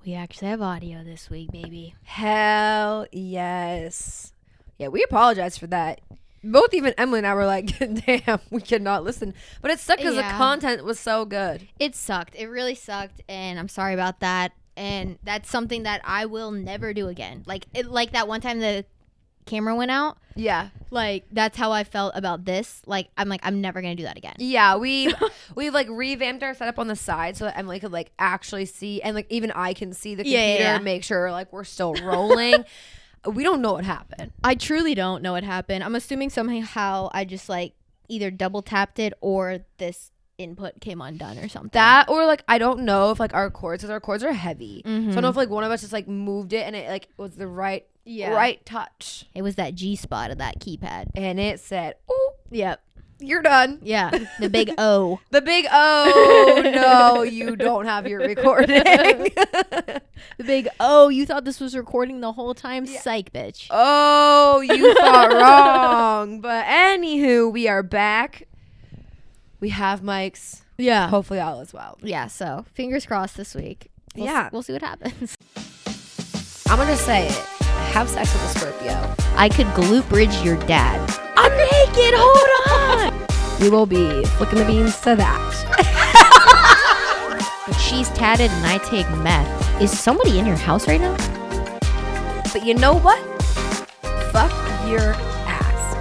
We actually have audio this week, baby. Hell yes. Yeah, we apologize for that. Both even Emily and I were like, damn, we cannot listen. But it sucked because the content was so good. It sucked. It really sucked. And I'm sorry about that. And that's something that I will never do again. Like that one time the camera went out. Yeah. Like, that's how I felt about this. Like, I'm never going to do that again. Yeah, we've like revamped our setup on the side so that Emily could like actually see. And like even I can see the computer and make sure like we're still rolling. We don't know what happened. I truly don't know what happened. I'm assuming somehow I just like either double tapped it or this input came undone or something. That or like I don't know if like our cords, because our cords are heavy. So I don't know if like one of us just like moved it and it like was the right touch. It was that G spot of that keypad. And it said, "Ooh, yep. You're done." Yeah. The big O. The big O. No, you don't have your recording. The big O. You thought this was recording the whole time? Yeah. Psych, bitch. Oh, you thought wrong. But anywho, we are back. We have mics. Yeah. Hopefully all is well. Yeah, so fingers crossed this week. We'll see what happens. I'm going to say it. Have sex with a Scorpio. I could glute bridge your dad. I'm naked. Hold on. We will be flicking the beans to that. But she's tatted and I take meth. Is somebody in your house right now? But you know what? Fuck your ass.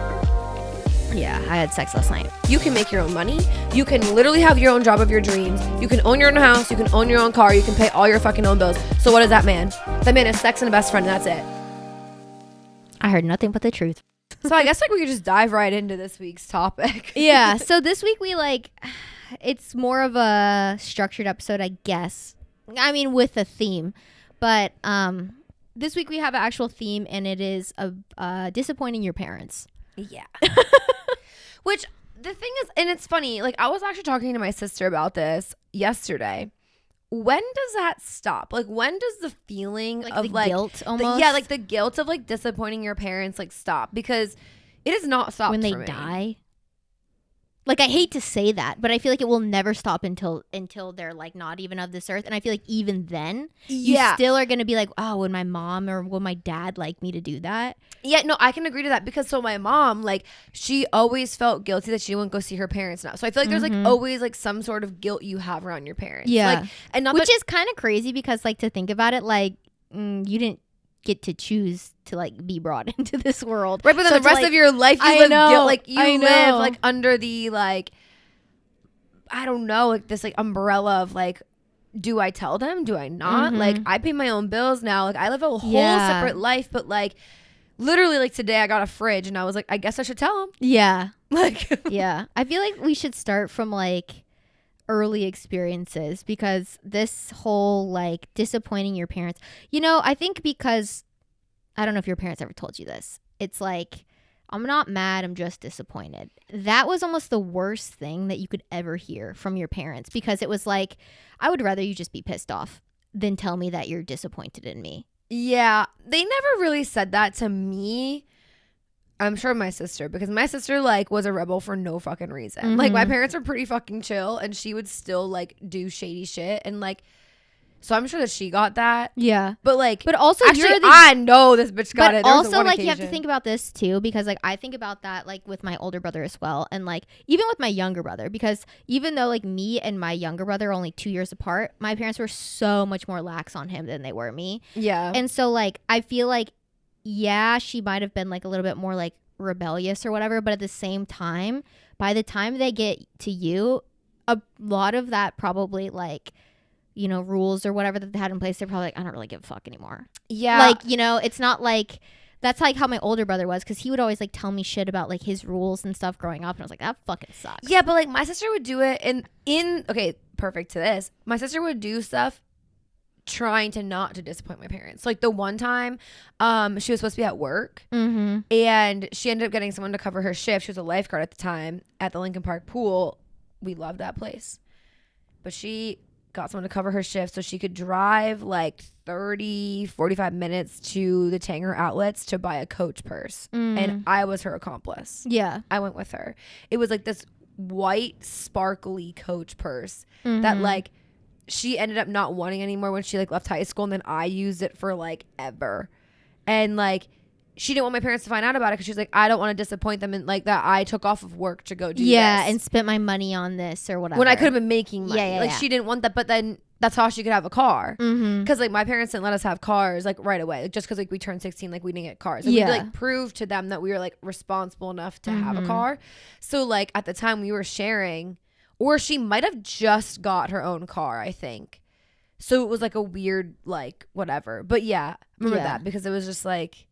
Yeah, I had sex last night. You can make your own money. You can literally have your own job of your dreams. You can own your own house. You can own your own car. You can pay all your fucking own bills. So what is that man? That man is sex and a best friend, and that's it. I heard nothing but the truth. So I guess like we could just dive right into this week's topic. Yeah. So this week we it's more of a structured episode, I guess. I mean, with a theme, but this week we have an actual theme, and it is disappointing your parents. Yeah. Which the thing is, and it's funny, like I was actually talking to my sister about this yesterday. When does that stop? Like, when does the feeling of the guilt almost? like the guilt of like disappointing your parents like stop? Because it has not stopped when they die. Like, I hate to say that, but I feel like it will never stop until they're like not even of this earth. And I feel like even then, you still are gonna be like, oh, would my mom or would my dad like me to do that? Yeah, no, I can agree to that, because so my mom, like, she always felt guilty that she wouldn't go see her parents now. So I feel like there's like always like some sort of guilt you have around your parents. Yeah, like, and not which is kind of crazy, because like to think about it, like you didn't get to choose to like be brought into this world, right? But then the rest of your life you live guilt, like you live like under the like, I don't know, like this like umbrella of like, do I tell them, do I not? Like, I pay my own bills now, like I live a whole separate life. But like literally, like today I got a fridge and I was like, I guess I should tell them. Yeah. Like yeah, I feel like we should start from like early experiences, because this whole like disappointing your parents, I think, because I don't know if your parents ever told you this, it's like, I'm not mad, I'm just disappointed. That was almost the worst thing that you could ever hear from your parents, because it was like, I would rather you just be pissed off than tell me that you're disappointed in me. Yeah, they never really said that to me. I'm sure my sister, because my sister like was a rebel for no fucking reason. Like, my parents were pretty fucking chill, and she would still like do shady shit, and like, so I'm sure that she got that. Yeah, but also actually, I know this bitch got it. But also, like, you have to think about this too, because like I think about that like with my older brother as well, and like even with my younger brother, because even though like me and my younger brother are only 2 years apart, my parents were so much more lax on him than they were me. Yeah, and so like I feel like, yeah, she might have been like a little bit more like rebellious or whatever, but at the same time, by the time they get to you, a lot of that probably like, rules or whatever that they had in place, they're probably like, I don't really give a fuck anymore. Yeah, like, it's not like, that's like how my older brother was, because he would always like tell me shit about like his rules and stuff growing up, and I was like, that fucking sucks. Yeah, but like my sister would do it okay, perfect to this, my sister would do stuff trying to not to disappoint my parents. Like the one time she was supposed to be at work, and she ended up getting someone to cover her shift. She was a lifeguard at the time at the Lincoln Park pool. We loved that place, but she got someone to cover her shift so she could drive like 45 minutes to the Tanger outlets to buy a Coach purse. And I was her accomplice. Yeah, I went with her. It was like this white sparkly Coach purse that like she ended up not wanting anymore when she like left high school, and then I used it for like ever. And like she didn't want my parents to find out about it because she was like, I don't want to disappoint them, and like that I took off of work to go do this. and spent my money on this or whatever. When I could have been making money. Yeah, like she didn't want that, but then that's how she could have a car. Because like my parents didn't let us have cars like right away. Like, just because like we turned 16, like we didn't get cars. Like, we had to like prove to them that we were like responsible enough to have a car. So like at the time we were sharing, or she might have just got her own car, I think. So it was like a weird like whatever. But yeah, I remember that because it was just like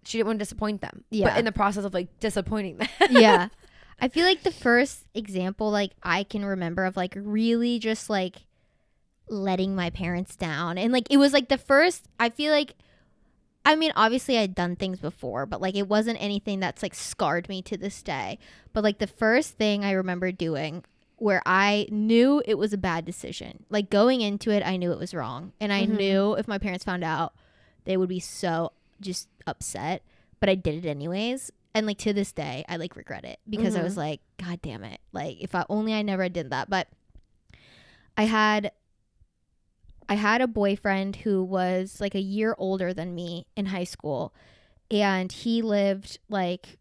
she didn't want to disappoint them. But in the process of like disappointing them. I feel like the first example like I can remember of like really just like letting my parents down, and like it was like the first, I feel like, I mean obviously I'd done things before, but like it wasn't anything that's like scarred me to this day. But like the first thing I remember doing where I knew it was a bad decision, like going into it I knew it was wrong, and I knew if my parents found out they would be so just upset, but I did it anyways. And like to this day I like regret it because I was like, God damn it, like if I only I never did that. But I had a boyfriend who was like a year older than me in high school, and he lived like,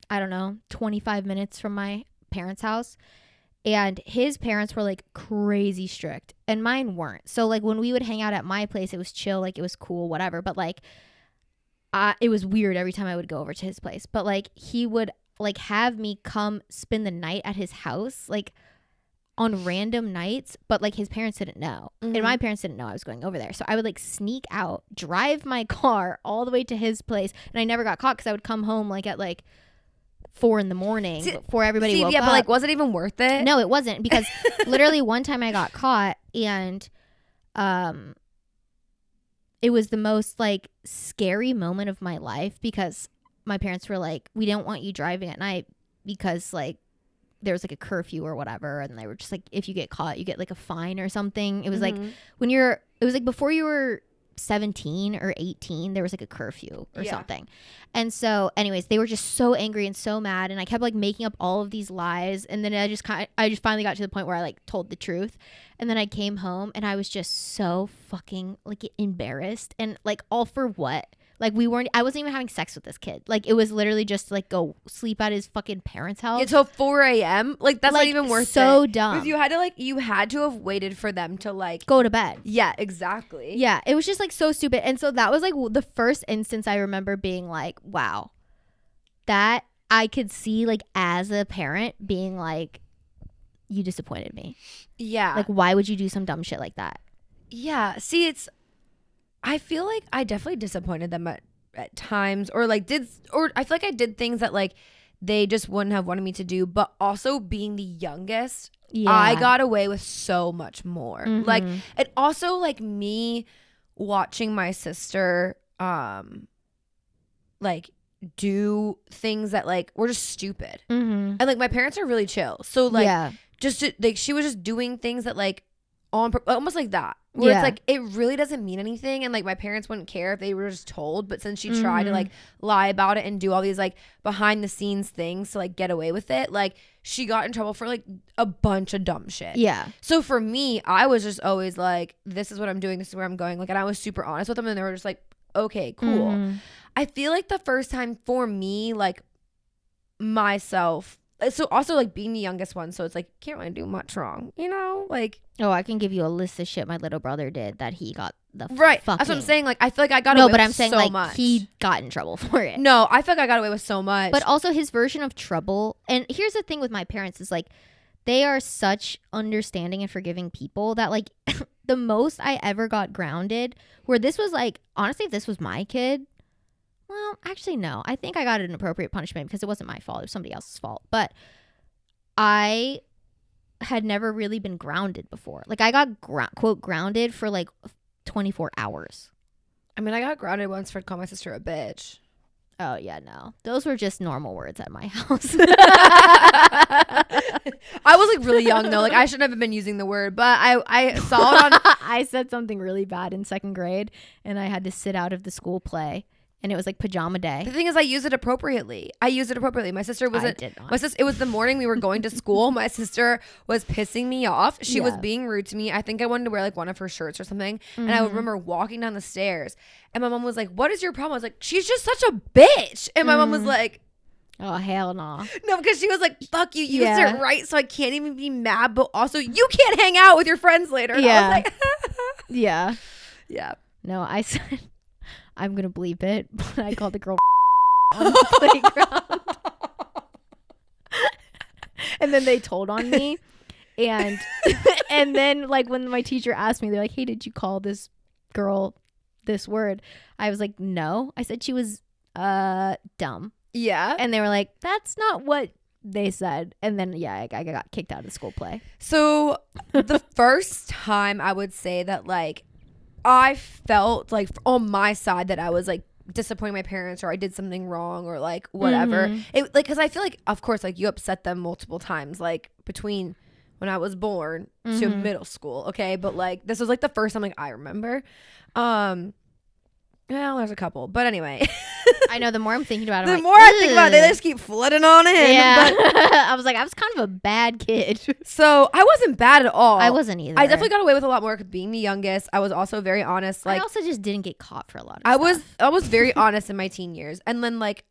I don't know, 25 minutes from my parents' house, and his parents were like crazy strict and mine weren't. So like when we would hang out at my place, it was chill, like it was cool, whatever. But like it was weird every time I would go over to his place. But like he would like have me come spend the night at his house like on random nights, but like his parents didn't know, and my parents didn't know I was going over there. So I would like sneak out, drive my car all the way to his place, and I never got caught because I would come home like at like 4 a.m. before everybody woke up. But like, was it even worth it? No, it wasn't, because literally one time I got caught, and it was the most like scary moment of my life because my parents were like, we don't want you driving at night because like there was like a curfew or whatever, and they were just like, if you get caught you get like a fine or something. It was like it was like before you were 17 or 18 there was like a curfew or something. And so anyways, they were just so angry and so mad, and I kept like making up all of these lies, and then I just finally got to the point where I like told the truth, and then I came home and I was just so fucking like embarrassed, and like all for what? Like I wasn't even having sex with this kid. Like it was literally just to, like go sleep at his fucking parents' house. Until 4 a.m. Like that's like, not even worth it. So dumb. Because you had to have waited for them to like go to bed. Yeah, exactly. Yeah, it was just like so stupid. And so that was like the first instance I remember being like, wow, that I could see like as a parent being like, you disappointed me. Yeah. Like why would you do some dumb shit like that? Yeah. See, I feel like I definitely disappointed them at times, or I feel like I did things that like they just wouldn't have wanted me to do, but also being the youngest, I got away with so much more. Like it also like me watching my sister like do things that like were just stupid. And like my parents are really chill. So like like she was just doing things that like almost like that. Where it's like it really doesn't mean anything, and like my parents wouldn't care if they were just told, but since she tried to like lie about it and do all these like behind the scenes things to like get away with it, like she got in trouble for like a bunch of dumb shit. Yeah. So for me, I was just always like, this is what I'm doing, this is where I'm going, like, and I was super honest with them, and they were just like, okay, cool. I feel like the first time for me, like myself, so also like being the youngest one, so it's like can't really do much wrong, you know, like. Oh, I can give you a list of shit my little brother did that he got the right. Fucking... That's what I'm saying. Like I feel like I got away with so much. No, but I'm saying like much. He got in trouble for it. No, I feel like I got away with so much. But also his version of trouble. And here's the thing with my parents is like they are such understanding and forgiving people that like the most I ever got grounded, where this was like, honestly, if this was my kid, well, actually no, I think I got an appropriate punishment because it wasn't my fault, it was somebody else's fault. But I had never really been grounded before. Like I got quote grounded for like 24 hours. I mean, I got grounded once for calling my sister a bitch. Oh yeah, no, those were just normal words at my house. I was like really young though, like I shouldn't have been using the word, but I saw it on I said something really bad in second grade and I had to sit out of the school play, and it was like pajama day. The thing is, I use it appropriately. My sister wasn't. I did not. My sister. It was the morning we were going to school. My sister was pissing me off. She was being rude to me. I think I wanted to wear like one of her shirts or something. And I remember walking down the stairs, and my mom was like, "What is your problem?" I was like, "She's just such a bitch." And my mom was like, "Oh hell no!" No, because she was like, "Fuck, you used it right, so I can't even be mad. But also, you can't hang out with your friends later." And I was like, yeah. No, I said, I'm gonna bleep it, but I called the girl on the playground, and then they told on me, and then like when my teacher asked me, they're like, "Hey, did you call this girl this word?" I was like, "No." I said she was dumb. Yeah. And they were like, "That's not what they said." And then I got kicked out of school play. So the first time I would say that like I felt like on my side that I was like disappointing my parents or I did something wrong or like whatever. It like because I feel like of course like you upset them multiple times like between when I was born to middle school. Okay, but like this was like the first time like I remember. Well, there's a couple, but anyway. I know. The more I'm thinking about it, the more I think about it, they just keep flooding on in. Yeah, but I was kind of a bad kid. So I wasn't bad at all. I wasn't either. I definitely got away with a lot more being the youngest. I was also very honest. Like I also just didn't get caught for a lot of stuff. I was very honest in my teen years, and then like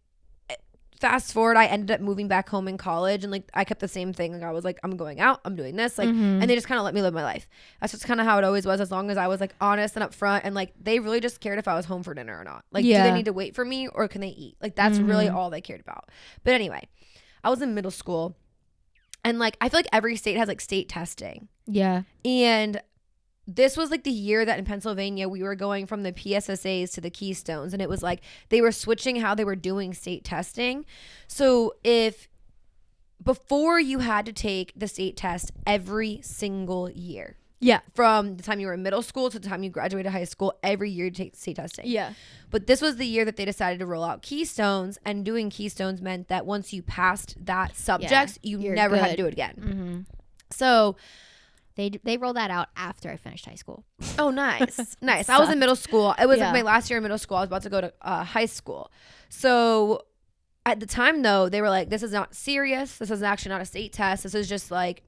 fast forward, I ended up moving back home in college, and like I kept the same thing. Like I was like, I'm going out, I'm doing this, like, and they just kind of let me live my life. That's just kind of how it always was, as long as I was like honest and upfront, and like they really just cared if I was home for dinner or not. Like, do they need to wait for me or can they eat? Like that's really all they cared about. But anyway, I was in middle school, and like I feel like every state has like state testing. Yeah, and this was like the year that in Pennsylvania we were going from the PSSAs to the Keystones, and it was like they were switching how they were doing state testing. So if before you had to take the state test every single year. Yeah. From the time you were in middle school to the time you graduated high school, every year you take state testing. Yeah. But this was the year that they decided to roll out Keystones, and doing Keystones meant that once you passed that subject, you never had to do it again. So They rolled that out after I finished high school. Oh, nice. Nice. I was in middle school. It was like my last year in middle school. I was about to go to high school. So at the time, though, they were like, this is not serious. This is actually not a state test. This is just like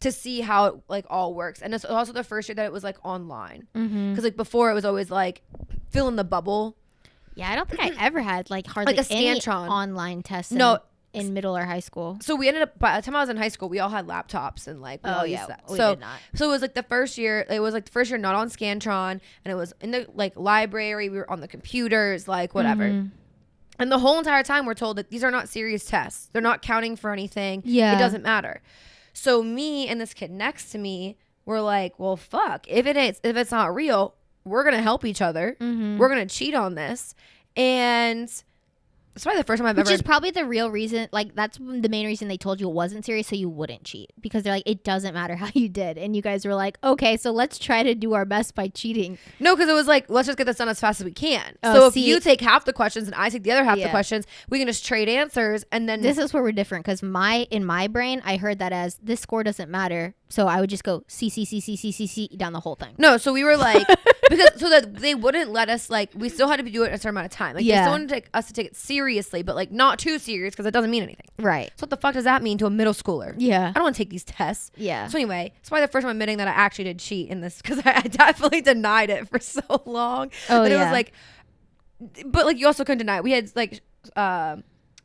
to see how it like all works. And it's also the first year that it was like online. Because like before it was always like fill in the bubble. Yeah, I don't think I ever had like hardly like a any Scantron online tests. No. In middle or high school. So we ended up, by the time I was in high school, we all had laptops and like we all used that. We did not. So it was like the first year, not on Scantron, and it was in the like library. We were on the computers, like whatever. And the whole entire time we're told that these are not serious tests. They're not counting for anything. Yeah. It doesn't matter. So me and this kid next to me were like, well, fuck, if it's not real, we're going to help each other. We're going to cheat on this. And it's probably the first time I've ever. Which is probably the real reason. Like that's the main reason they told you it wasn't serious, so you wouldn't cheat, because they're like, it doesn't matter how you did, and you guys were like, okay, so let's try to do our best by cheating. No, because it was like, let's just get this done as fast as we can. Oh, so if you take half the questions and I take the other half the questions, we can just trade answers, and then this is where we're different. Because in my brain, I heard that as this score doesn't matter, so I would just go C down the whole thing. No, so we were like, because so that they wouldn't let us like, we still had to do it in a certain amount of time. Like they still wanted us to take it seriously, but like not too serious, because it doesn't mean anything. Right. So what the fuck does that mean to a middle schooler? Yeah. I don't want to take these tests. Yeah. So anyway, it's probably the first time I'm admitting that I actually did cheat in this, because I definitely denied it for so long. Oh, but yeah. it was like, but like you also couldn't deny it. We had like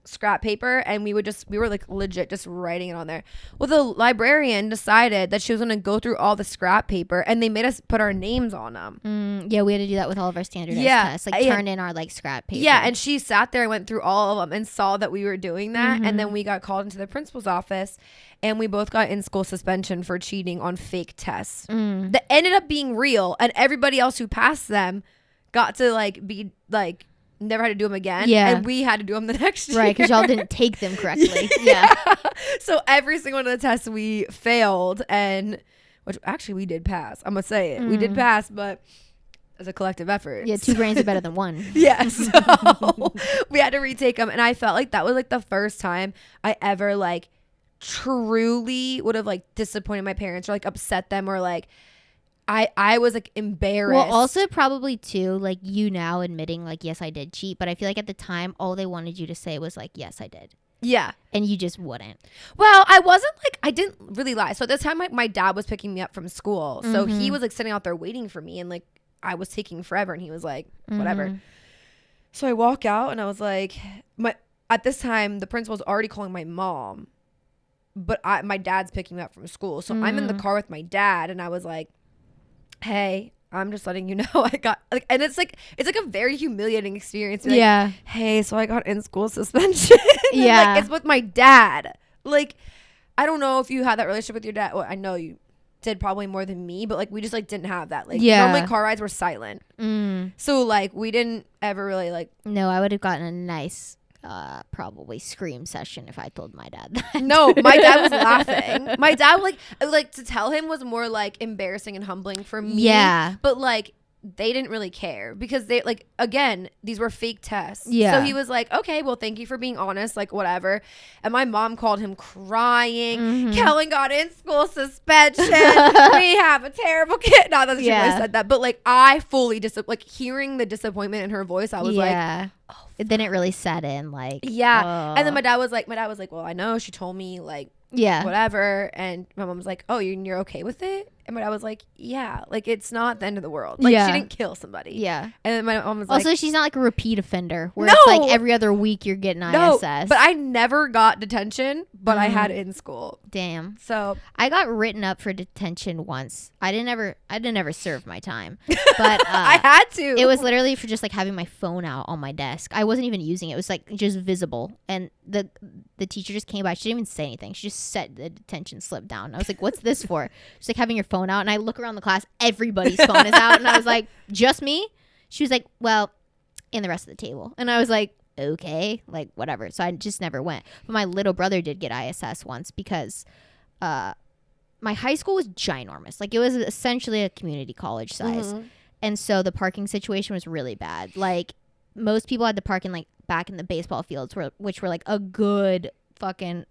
scrap paper, and we were like legit just writing it on there. Well, the librarian decided that she was going to go through all the scrap paper, and they made us put our names on them. Yeah, we had to do that with all of our standardized tests, like turn in our like scrap paper. Yeah, and she sat there and went through all of them and saw that we were doing that, and then we got called into the principal's office, and we both got in school suspension for cheating on fake tests that ended up being real, and everybody else who passed them got to like be like never had to do them again. Yeah. And we had to do them the next year. Right, because y'all didn't take them correctly. Yeah. So every single one of the tests we failed, and which actually we did pass. I'm going to say it. We did pass, but as a collective effort. Yeah, 2 brains are better than 1. Yeah. So we had to retake them. And I felt like that was like the first time I ever like truly would have like disappointed my parents or like upset them or like I was like embarrassed. Well, also probably too, like you now admitting like, yes, I did cheat. But I feel like at the time, all they wanted you to say was like, yes, I did. Yeah. And you just wouldn't. Well, I didn't really lie. So at this time, my dad was picking me up from school. So he was like sitting out there waiting for me, and like I was taking forever, and he was like, whatever. So I walk out, and I was like, at this time, the principal's already calling my mom, but my dad's picking me up from school. So I'm in the car with my dad, and I was like, hey, I'm just letting you know I got like, and it's like a very humiliating experience. Like, Yeah. Hey, so I got in school suspension. Yeah. Like, it's with my dad. Like, I don't know if you had that relationship with your dad. Well, I know you did probably more than me, but like we just like didn't have that. Like normally car rides were silent. So like we didn't ever really like. No, I would have gotten a nice probably scream session if I told my dad that. No, my dad was laughing. My dad like to tell him was more like embarrassing and humbling for me. Yeah. But like they didn't really care because they like, again, these were fake tests. Yeah. So he was like, okay, well, thank you for being honest, like whatever. And my mom called him crying. Kellen got in school suspension. We have a terrible kid. Not that she really said that, but like I fully like hearing the disappointment in her voice, I was like, oh, it didn't really set in, like, yeah. And then my dad was like, well, I know she told me like, whatever. And my mom was like, oh, you're okay with it? And my dad was like, yeah, like it's not the end of the world. Like she didn't kill somebody. Yeah. And then my mom was also, like, she's not like a repeat offender where it's like every other week you're getting ISS. But I never got detention, but I had it in school. Damn. So I got written up for detention once. I didn't ever serve my time, but I had to. It was literally for just like having my phone out on my desk. I wasn't even using it. It was like just visible, and the teacher just came by. She didn't even say anything. She just set the detention slip down. I was like, "What's this for?" She's like, having your phone out, and I look around the class. Everybody's phone is out, and I was like, "Just me?" She was like, "Well, and the rest of the table," and I was like, "Okay, like whatever." So I just never went. But my little brother did get ISS once because my high school was ginormous. Like it was essentially a community college size. And so the parking situation was really bad. Like most people had to park in like back in the baseball fields, which were like a good fucking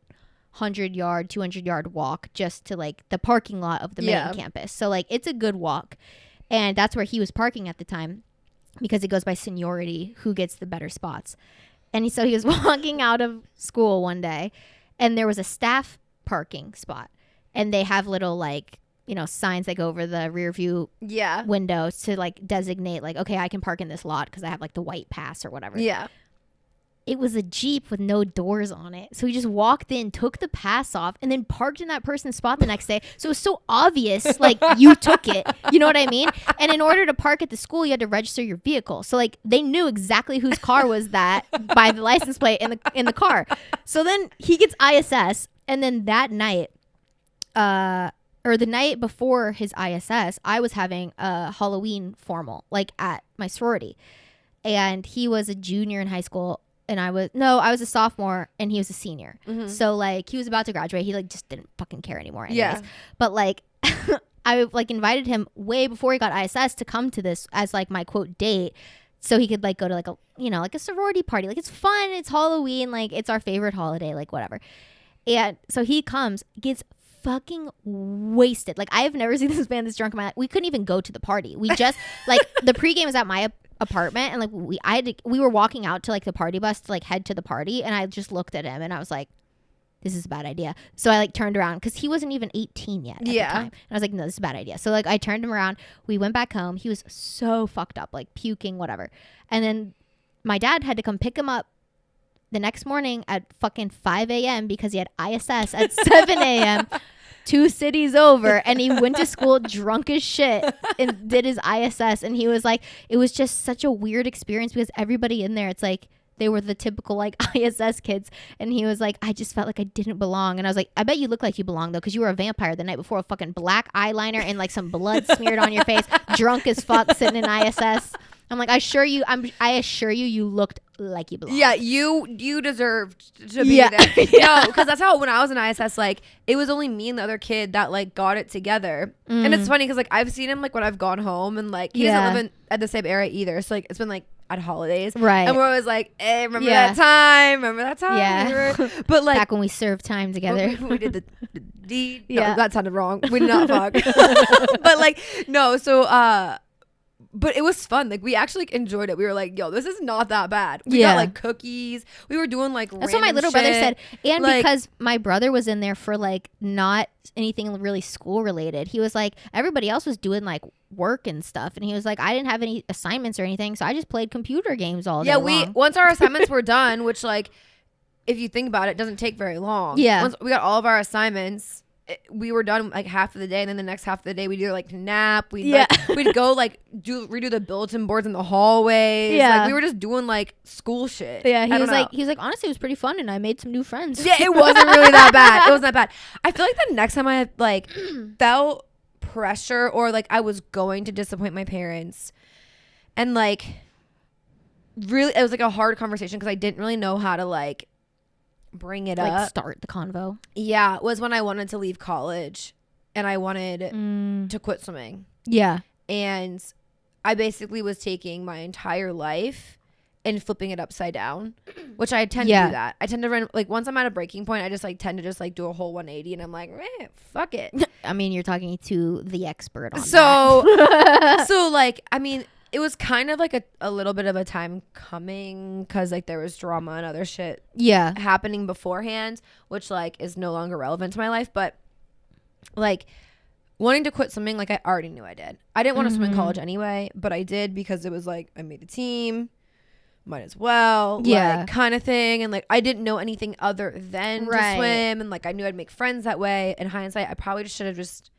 100-yard, 200-yard walk just to like the parking lot of the main campus. So like it's a good walk. And that's where he was parking at the time because it goes by seniority, who gets the better spots. And so he was walking out of school one day and there was a staff parking spot. And they have little like, you know, signs that go over the rear view windows to like designate like, okay, I can park in this lot because I have like the white pass or whatever. Yeah. It was a Jeep with no doors on it. So he just walked in, took the pass off, and then parked in that person's spot the next day. So it was so obvious, like, you took it. You know what I mean? And in order to park at the school, you had to register your vehicle. So, like, they knew exactly whose car was that by the license plate in the car. So then he gets ISS, and then that night, or the night before his ISS, I was having a Halloween formal, like, at my sorority. And he was a junior in high school. And I was a sophomore and he was a senior. So like he was about to graduate. He like just didn't fucking care anymore anyways. Yeah. But like I like invited him way before he got ISS to come to this as like my quote date. So he could like go to like a, you know, like a sorority party. Like it's fun. It's Halloween. Like it's our favorite holiday, like whatever. And so he comes, gets fucking wasted. Like I have never seen this man this drunk in my life. We couldn't even go to the party. We just like the pregame was at my apartment and like we were walking out to like the party bus to like head to the party and I just looked at him and I was like, this is a bad idea. So I like turned around because he wasn't even 18 yet at the time. And I was like, no, this is a bad idea. So like I turned him around. We went back home. He was so fucked up, like puking, whatever. And then my dad had to come pick him up the next morning at fucking 5 a.m. because he had ISS at 7 a.m. 2 cities over, and he went to school drunk as shit and did his ISS. And he was like, it was just such a weird experience because everybody in there, it's like they were the typical like ISS kids. And he was like, I just felt like I didn't belong. And I was like, I bet you look like you belong though, because you were a vampire the night before with fucking black eyeliner and like some blood smeared on your face, drunk as fuck, sitting in ISS. I'm like, I assure you, you looked like you belonged. Yeah, you deserved to be there. No, because that's how when I was in ISS, like it was only me and the other kid that like got it together. And it's funny because like I've seen him like when I've gone home and like he doesn't live at the same area either. So like it's been like at holidays, right? And we're always like, hey, remember that time? Yeah. But like back when we served time together, we did the D. Yeah. No, that sounded wrong. We did not fuck. But like, no. So, but it was fun. Like we actually like, enjoyed it. We were like, yo, this is not that bad. We got like cookies. We were doing like that's what my little brother said. And like, because my brother was in there for like not anything really school related. He was like, everybody else was doing like work and stuff. And he was like, I didn't have any assignments or anything. So I just played computer games all day long. Once our assignments were done, which like, if you think about it, doesn't take very long. Yeah. Once we got all of our assignments, we were done like half of the day, and then the next half of the day we'd do like nap. We'd go like redo the bulletin boards in the hallways. Yeah. Like we were just doing like school shit. Yeah, he was like, honestly, it was pretty fun, and I made some new friends. Yeah, it wasn't really that bad. It wasn't that bad. I feel like the next time I like felt pressure or like I was going to disappoint my parents, and like really, it was like a hard conversation because I didn't really know how to like bring it like up. Start the convo. Yeah, it was when I wanted to leave college and I wanted to quit swimming. Yeah. And I basically was taking my entire life and flipping it upside down, which I tend to do that. I tend to run like once I'm at a breaking point, I just like tend to just like do a whole 180 and I'm like, man, fuck it. I mean, you're talking to the expert on that. So like, I mean, it was kind of like a little bit of a time coming because like there was drama and other shit happening beforehand, which like is no longer relevant to my life. But like wanting to quit swimming, like I already knew I did. I didn't want to swim in college anyway, but I did because it was like I made the team, might as well, like kind of thing. And like I didn't know anything other than to swim, and like I knew I'd make friends that way. In hindsight, I probably should have just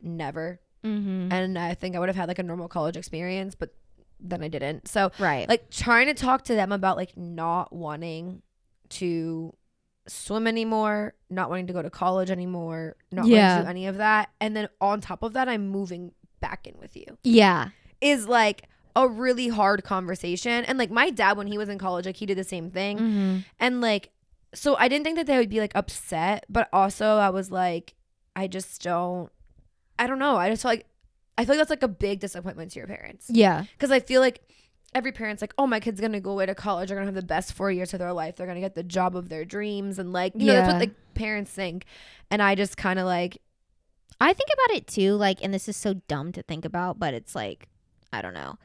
never. And I think I would have had like a normal college experience, but then I didn't. So like trying to talk to them about like not wanting to swim anymore, not wanting to go to college anymore, not wanting to do any of that, and then on top of that I'm moving back in with you is like a really hard conversation. And like my dad, when he was in college, like he did the same thing. And like, so I didn't think that they would be like upset, but also I was like, I don't know. I feel like that's like a big disappointment to your parents. Yeah. Because I feel like every parent's like, oh, my kid's going to go away to college. They're going to have the best 4 years of their life. They're going to get the job of their dreams. And like, you know, that's what like parents think. And I just kind of like. I think about it too. Like, and this is so dumb to think about, but it's like, I don't know.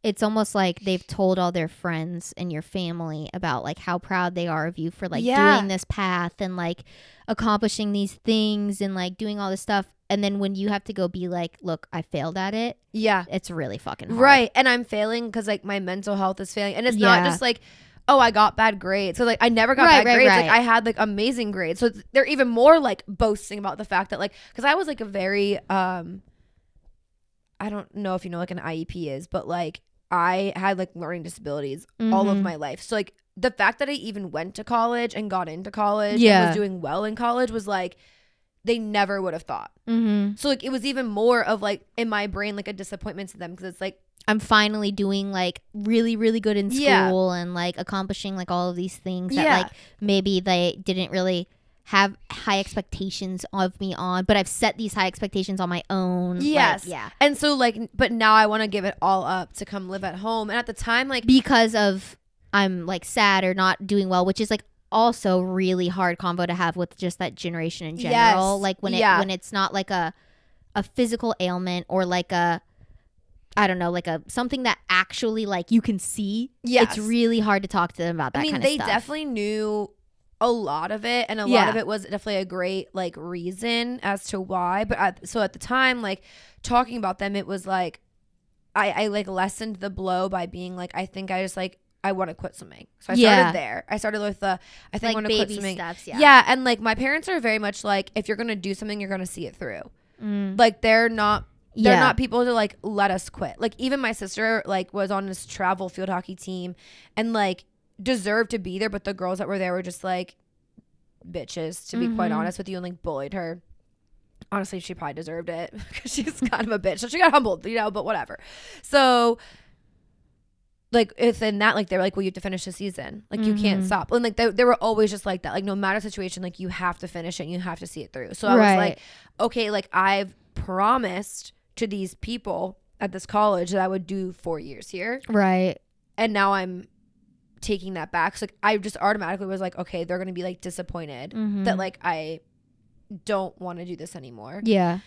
It's almost like they've told all their friends and your family about like how proud they are of you for like doing this path and like accomplishing these things and like doing all this stuff. And then when you have to go be like, look, I failed at it. Yeah. It's really fucking hard. Right. And I'm failing because like my mental health is failing. And it's not just like, oh, I got bad grades. So like I never got bad grades. Like I had like amazing grades. So they're even more like boasting about the fact that like, because I was like a very, I don't know if you know like an IEP is, but like I had like learning disabilities all of my life. So like the fact that I even went to college and got into college and was doing well in college was like, they never would have thought. So like it was even more of like in my brain like a disappointment to them because it's like I'm finally doing like really really good in school and like accomplishing like all of these things that like maybe they didn't really have high expectations of me on, but I've set these high expectations on my own. Yes. Like, and so like, but now I want to give it all up to come live at home. And at the time, like because of I'm like sad or not doing well, which is like also really hard convo to have with just that generation in general. Like when when it's not like a physical ailment or like a I don't know, like a something that actually like you can see. It's really hard to talk to them about that kind of stuff. They definitely knew a lot of it, and a lot of it was definitely a great like reason as to why. But so at the time, like talking about them, it was like I like lessened the blow by being like, I think I just like I want to quit swimming. So I started there. I started with the I think like I want to quit swimming. Steps, and like my parents are very much like, if you're gonna do something, you're gonna see it through. Like they're not people to like let us quit. Like even my sister like was on this travel field hockey team and like deserved to be there, but the girls that were there were just like bitches, to be quite honest with you, and like bullied her. Honestly, she probably deserved it because she's kind of a bitch, so she got humbled, you know, but whatever. So like if in that like they were like, well, you have to finish the season, like you can't stop. And like they were always just like that, like no matter the situation, like you have to finish it and you have to see it through. So I was like, okay, like I've promised to these people at this college that I would do 4 years here, and now I'm taking that back. So like I just automatically was like, okay, they're gonna be like disappointed that like I don't want to do this anymore. Yeah.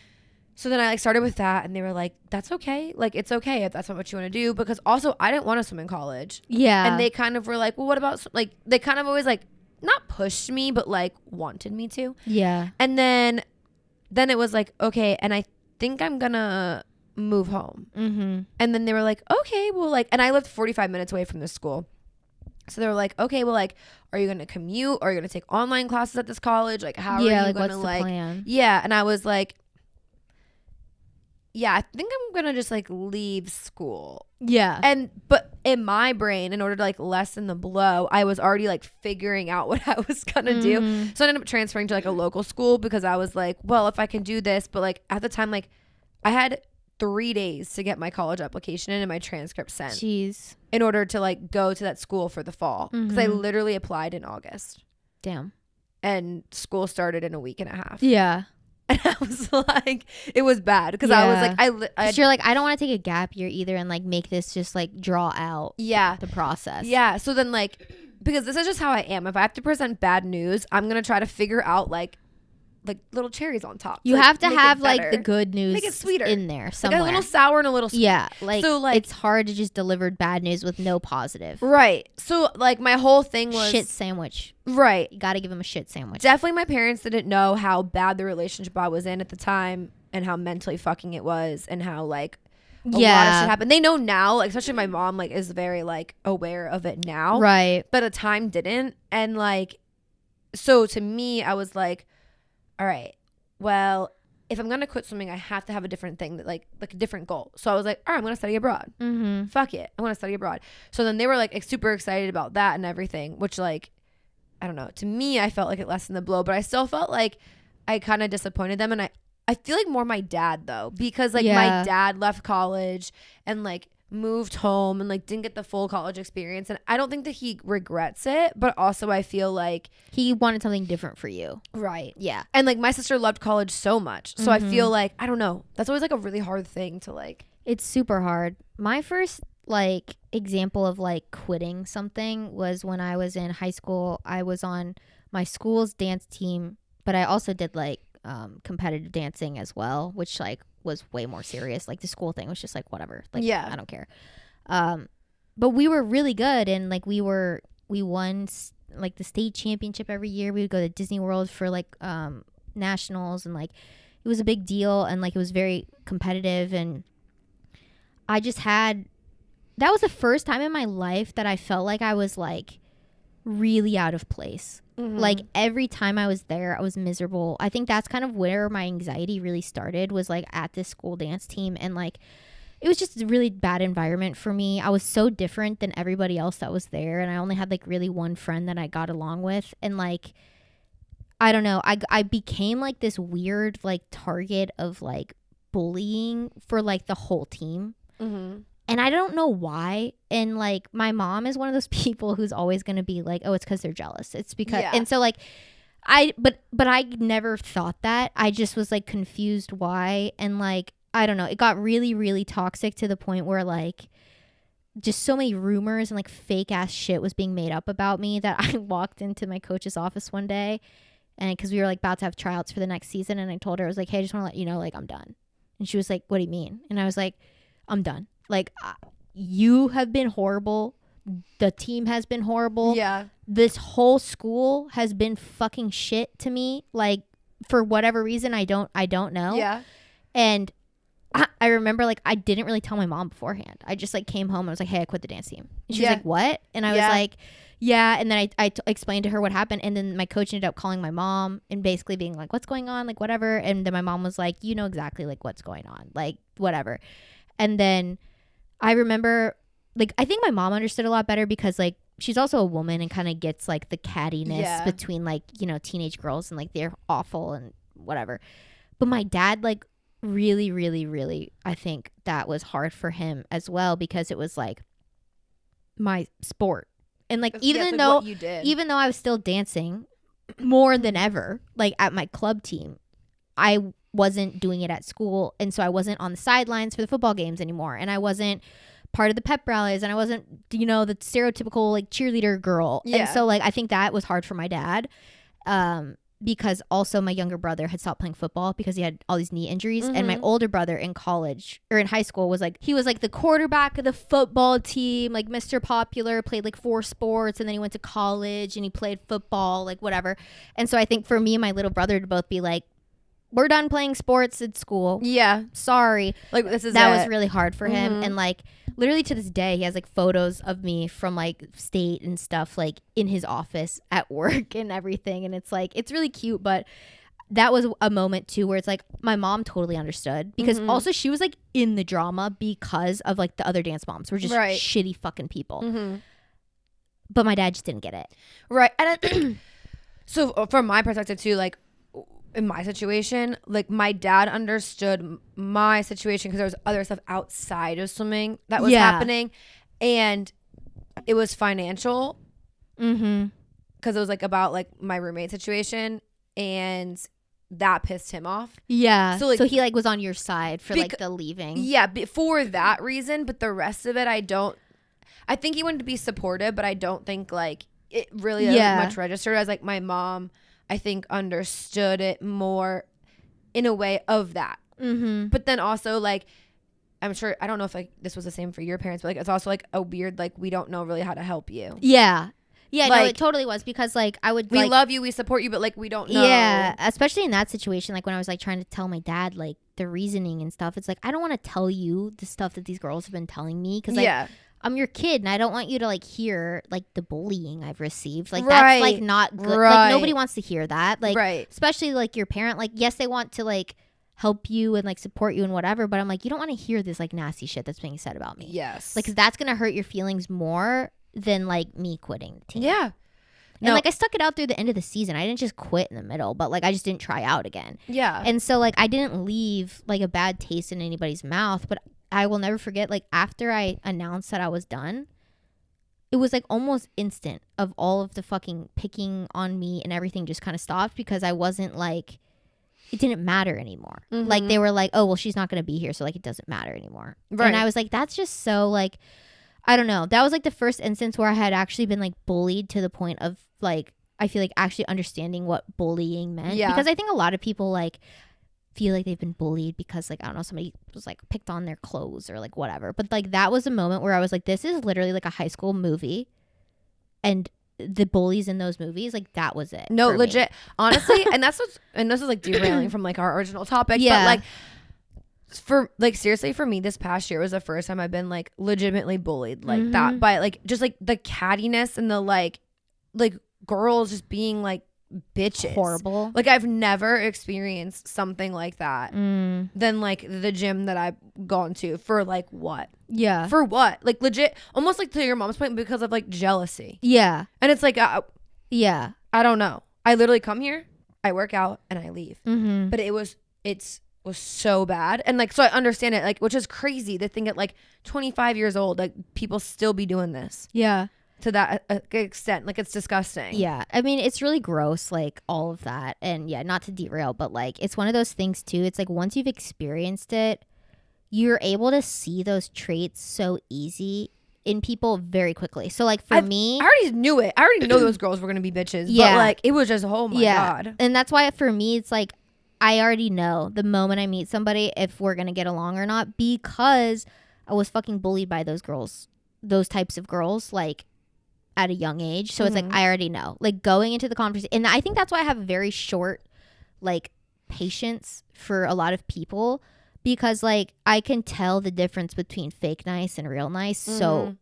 So then I like started with that, and they were like, that's okay. Like, it's okay if that's not what you want to do. Because also I didn't want to swim in college. Yeah. And they kind of were like, well, what about, like, they kind of always like not pushed me, but like wanted me to. Yeah. And then it was like, okay. And I think I'm going to move home. Mm-hmm. And then they were like, okay, well, like, and I lived 45 minutes away from the school. So they were like, okay, well, like, are you going to commute? Or are you going to take online classes at this college? Like, how are you like, going to, what's like, the plan? Yeah. And I was like, yeah, I think I'm going to just, like, leave school. Yeah. But in my brain, in order to, like, lessen the blow, I was already, like, figuring out what I was going to do. So I ended up transferring to, like, a local school because I was like, well, if I can do this. But, like, at the time, like, I had 3 days to get my college application in and my transcript sent. Jeez. In order to, like, go to that school for the fall. Because I literally applied in August. Damn. And school started in a week and a half. Yeah. And I was like, it was bad because I was like, you're like, I don't want to take a gap year either and like make this just like draw out the process. Yeah. So then like, because this is just how I am. If I have to present bad news, I'm going to try to figure out like little cherries on top. You have to have like the good news, make it sweeter in there somewhere. Like a little sour and a little sweet. Yeah. Like, so like it's hard to just deliver bad news with no positive. Right. So like my whole thing was shit sandwich. Right. You got to give them a shit sandwich. Definitely my parents didn't know how bad the relationship I was in at the time and how mentally fucking it was and how like a lot of shit happened. They know now, like, especially my mom like is very like aware of it now. Right. But at the time didn't. And like, so to me, I was like, all right, well, if I'm going to quit swimming, I have to have a different thing that like a different goal. So I was like, all right, I'm going to study abroad. Fuck it. I want to study abroad. So then they were like super excited about that and everything, which like, I don't know. To me, I felt like it lessened the blow, but I still felt like I kind of disappointed them. And I feel like more my dad though, because like my dad left college and like moved home and like didn't get the full college experience. And I don't think that he regrets it, but also I feel like he wanted something different for you. Right. Yeah. And like my sister loved college so much. So I feel like, I don't know. That's always like a really hard thing to like. It's super hard. My first like example of like quitting something was when I was in high school. I was on my school's dance team, but I also did like competitive dancing as well, which like was way more serious. Like the school thing was just like whatever. Like I don't care. But we were really good and like we won like the state championship every year. We would go to Disney World for like nationals and like it was a big deal and like it was very competitive and I just had that was the first time in my life that I felt like I was like really out of place. Like every time I was there, I was miserable. I think that's kind of where my anxiety really started was like at this school dance team. And like, it was just a really bad environment for me. I was so different than everybody else that was there. And I only had like really one friend that I got along with. And like, I don't know, I became like this weird like target of like bullying for like the whole team. And I don't know why. And like my mom is one of those people who's always going to be like, oh, it's because they're jealous. It's because, and so like but I never thought that. I just was like confused why. And like, I don't know, it got really, really toxic to the point where like just so many rumors and like fake ass shit was being made up about me that I walked into my coach's office one day and because we were like about to have tryouts for the next season. And I told her, I was like, hey, I just want to let you know, like I'm done. And she was like, what do you mean? And I was like, I'm done. Like, you have been horrible. The team has been horrible. Yeah. This whole school has been fucking shit to me. Like, for whatever reason, I don't know. Yeah. And I remember, like, I didn't really tell my mom beforehand. I just, like, came home and I was like, hey, I quit the dance team. And she was like, what? And I was like, yeah. And then I explained to her what happened. And then my coach ended up calling my mom and basically being like, what's going on? Like, whatever. And then my mom was like, you know exactly, like, what's going on. Like, whatever. And then I remember, like, I think my mom understood a lot better because, like, she's also a woman and kind of gets, like, the cattiness between, like, you know, teenage girls and, like, they're awful and whatever. But my dad, like, really, really, really, I think that was hard for him as well because it was, like, my sport. And, like, even though I was still dancing more than ever, like, at my club team, I wasn't doing it at school, and so I wasn't on the sidelines for the football games anymore, and I wasn't part of the pep rallies, and I wasn't, you know, the stereotypical like cheerleader girl. And so like I think that was hard for my dad because also my younger brother had stopped playing football because he had all these knee injuries. And my older brother in college or in high school was like, he was like the quarterback of the football team, like Mr. Popular, played like 4 sports, and then he went to college and he played football, like whatever. And so I think for me and my little brother to both be like, we're done playing sports at school. Yeah. Sorry. Like this is that was really hard for him. And like literally to this day, he has like photos of me from like state and stuff like in his office at work and everything. And it's like, it's really cute. But that was a moment too where it's like my mom totally understood because also she was like in the drama because of like the other dance moms were just shitty fucking people. But my dad just didn't get it. Right. And so from my perspective too, like in my situation, like my dad understood my situation because there was other stuff outside of swimming that was happening, and it was financial because it was like about like my roommate situation, and that pissed him off. So like, so he like was on your side for like the leaving. For that reason, but the rest of it I think he wanted to be supportive, but I don't think like it really much registered. As like my mom, I think, understood it more in a way of that. But then also like I'm sure, I don't know if like this was the same for your parents, but like it's also like a weird like we don't know really how to help you. Like, no, it totally was because like we love you, we support you, but like we don't know. Especially in that situation, like when I was like trying to tell my dad like the reasoning and stuff, it's like I don't want to tell you the stuff that these girls have been telling me because like I'm your kid and I don't want you to like hear like the bullying I've received. Like that's like not good. Like nobody wants to hear that. Like especially like your parent, like yes, they want to like help you and like support you and whatever, but I'm like, you don't want to hear this like nasty shit that's being said about me. Like 'cause that's gonna hurt your feelings more than like me quitting the team. And like I stuck it out through the end of the season. I didn't just quit in the middle, but like I just didn't try out again. And so like I didn't leave like a bad taste in anybody's mouth, but I will never forget, like, after I announced that I was done, it was, like, almost instant of all of the fucking picking on me and everything just kind of stopped because I wasn't, like, it didn't matter anymore. Like, they were like, oh, well, she's not going to be here, so, like, it doesn't matter anymore. And I was like, that's just so, like, I don't know. That was, like, the first instance where I had actually been, like, bullied to the point of, like, I feel like actually understanding what bullying meant. Because I think a lot of people, like, feel like they've been bullied because like I don't know, somebody was like picked on their clothes or like whatever, but like that was a moment where I was like, this is literally like a high school movie and the bullies in those movies, like that was it. No, legit me. Honestly. And this is like derailing from like our original topic, but like for like seriously for me this past year was the first time I've been like legitimately bullied like that by like just like the cattiness and the like girls just being like bitches. Horrible. Like I've never experienced something like that than like the gym that I've gone to for like what? For what? Like legit, almost like to your mom's point, because of like jealousy. And it's like, I don't know. I literally come here, I work out, and I leave. But it was so bad. And like, so I understand it, like, which is crazy to think at like 25 years old, like people still be doing this. To that extent, like it's disgusting. I mean, it's really gross, like all of that. And not to derail, but like it's one of those things too. It's like once you've experienced it, you're able to see those traits so easy in people very quickly. So like for me, I already knew it. I already know those girls were gonna be bitches. But like it was just, oh my god. And that's why for me it's like I already know the moment I meet somebody if we're gonna get along or not, because I was fucking bullied by those girls, those types of girls, like at a young age. So it's like I already know, like going into the conversation. And I think that's why I have very short like patience for a lot of people, because like I can tell the difference between fake nice and real nice so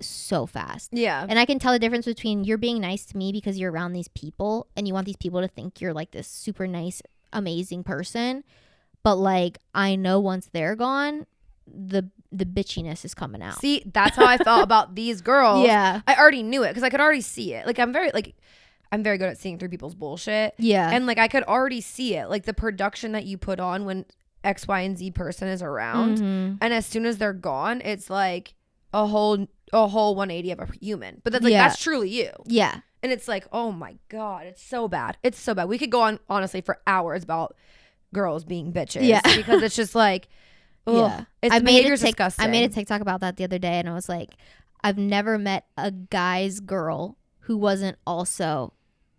fast. And I can tell the difference between you're being nice to me because you're around these people and you want these people to think you're like this super nice amazing person, but like I know once they're gone, the bitchiness is coming out. See, that's how I felt about these girls. I already knew it because I could already see it. Like I'm very good at seeing through people's bullshit. And like I could already see it, like the production that you put on when X, Y, and Z person is around, and as soon as they're gone, it's like a whole 180 of a human. But that's like that's truly you. And it's like, oh my god, it's so bad. It's so bad. We could go on honestly for hours about girls being bitches. Because it's just like, it's disgusting. I made a TikTok about that the other day, and I was like, I've never met a guy's girl who wasn't also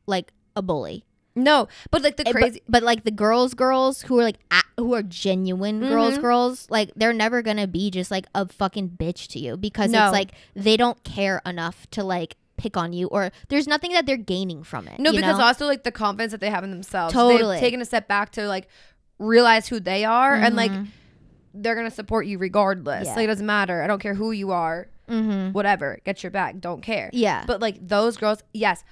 like a bully. No, but like the crazy, but like the girls who are like who are genuine girls, like they're never gonna be just like a fucking bitch to you because it's like they don't care enough to like pick on you, or there's nothing that they're gaining from it. No, because know? also like the confidence that they have in themselves. Totally. They've taken a step back to like realize who they are, and like they're gonna support you regardless. Like it doesn't matter. I don't care who you are. Whatever, get your back. Don't care. Yeah. But like those girls, yes.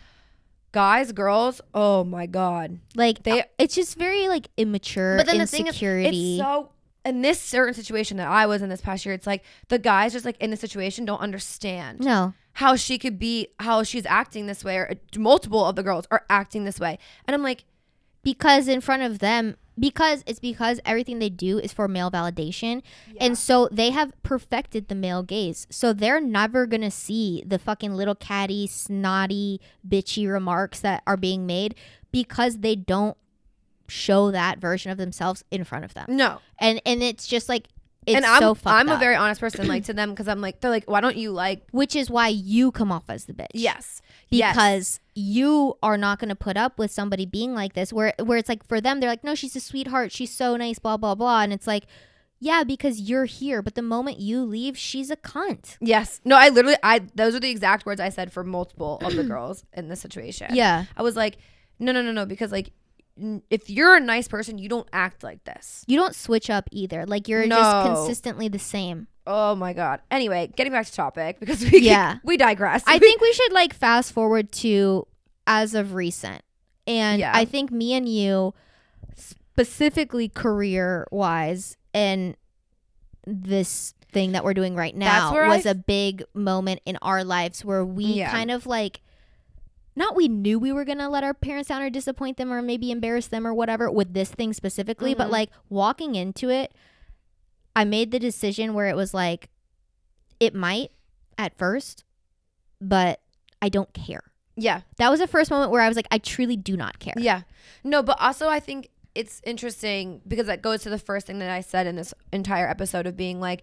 Guys, girls, oh my god, like it's just very like immature. But then the thing is, it's so in this certain situation that I was in this past year, it's like the guys just like in the situation don't understand how she could be, how she's acting this way, or multiple of the girls are acting this way, and I'm like, because in front of them, because everything they do is for male validation, and so they have perfected the male gaze, so they're never gonna see the fucking little catty, snotty, bitchy remarks that are being made because they don't show that version of themselves in front of them. No, and it's just like it's and so fucked I'm up. a very honest person, like to them, because I'm like, they're like, why don't you like? Which is why you come off as the bitch. Yes. Because you are not going to put up with somebody being like this, where it's like for them, they're like, no, she's a sweetheart. She's so nice, blah, blah, blah. And it's like, yeah, because you're here. But the moment you leave, she's a cunt. Yes. No, those are the exact words I said for multiple of the girls in this situation. Yeah. I was like, no. Because like, if you're a nice person, you don't act like this. You don't switch up either. Like you're just consistently the same. Oh my god. Anyway, getting back to topic, because we digress. I think we should like fast forward to as of recent. And I think me and you, specifically career wise, and this thing that we're doing right now was a big moment in our lives where we kind of like, not we knew we were gonna let our parents down or disappoint them or maybe embarrass them or whatever with this thing specifically, but like walking into it, I made the decision where it was like, it might at first, but I don't care. Yeah. That was the first moment where I was like, I truly do not care. Yeah. No, but also I think it's interesting because that goes to the first thing that I said in this entire episode of being like,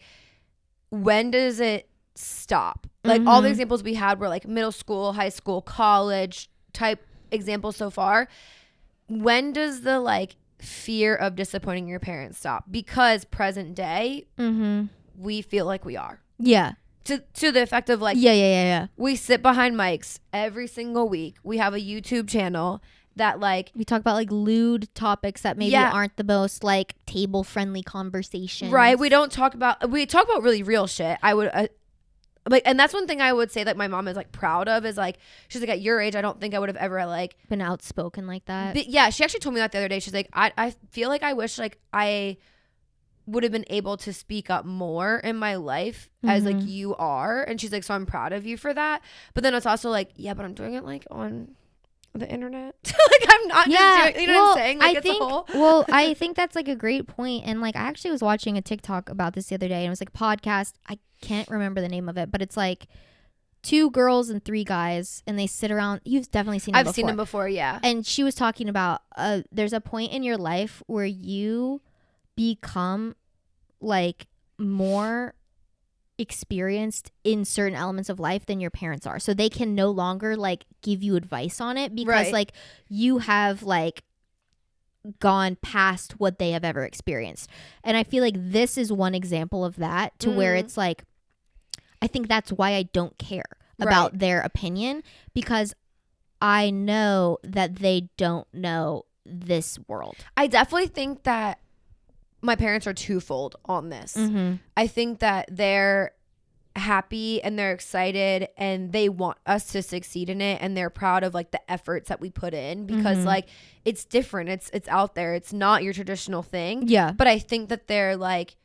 when does it stop? Like all the examples we had were like middle school, high school, college type examples so far. When does the like fear of disappointing your parents stop? Because present day, we feel like we are. Yeah. To the effect of like, yeah. We sit behind mics every single week. We have a YouTube channel that like we talk about like lewd topics that maybe aren't the most like table friendly conversations. Right. We talk about really real shit. I would like, and that's one thing I would say that my mom is like proud of is like, she's like, at your age, I don't think I would have ever like been outspoken like that. Yeah. She actually told me that the other day. She's like, I feel like I wish like I would have been able to speak up more in my life as like you are. And she's like, so I'm proud of you for that. But then it's also like, yeah, but I'm doing it like on the internet. Like I'm not just doing, you know what I'm saying? Like I think that's like a great point. And like I actually was watching a TikTok about this the other day, and it was like podcast. I can't remember the name of it, but it's like 2 girls and 3 guys, and they sit around. You've definitely seen them before. I've seen them before, yeah. And she was talking about there's a point in your life where you become like more experienced in certain elements of life than your parents are, so they can no longer like give you advice on it because like you have like gone past what they have ever experienced. And I feel like this is one example of that, to where it's like, I think that's why I don't care about their opinion, because I know that they don't know this world. I definitely think that my parents are twofold on this. I think that they're happy and they're excited and they want us to succeed in it, and they're proud of like the efforts that we put in, because like it's different, it's out there, it's not your traditional thing. Yeah. But I think that they're like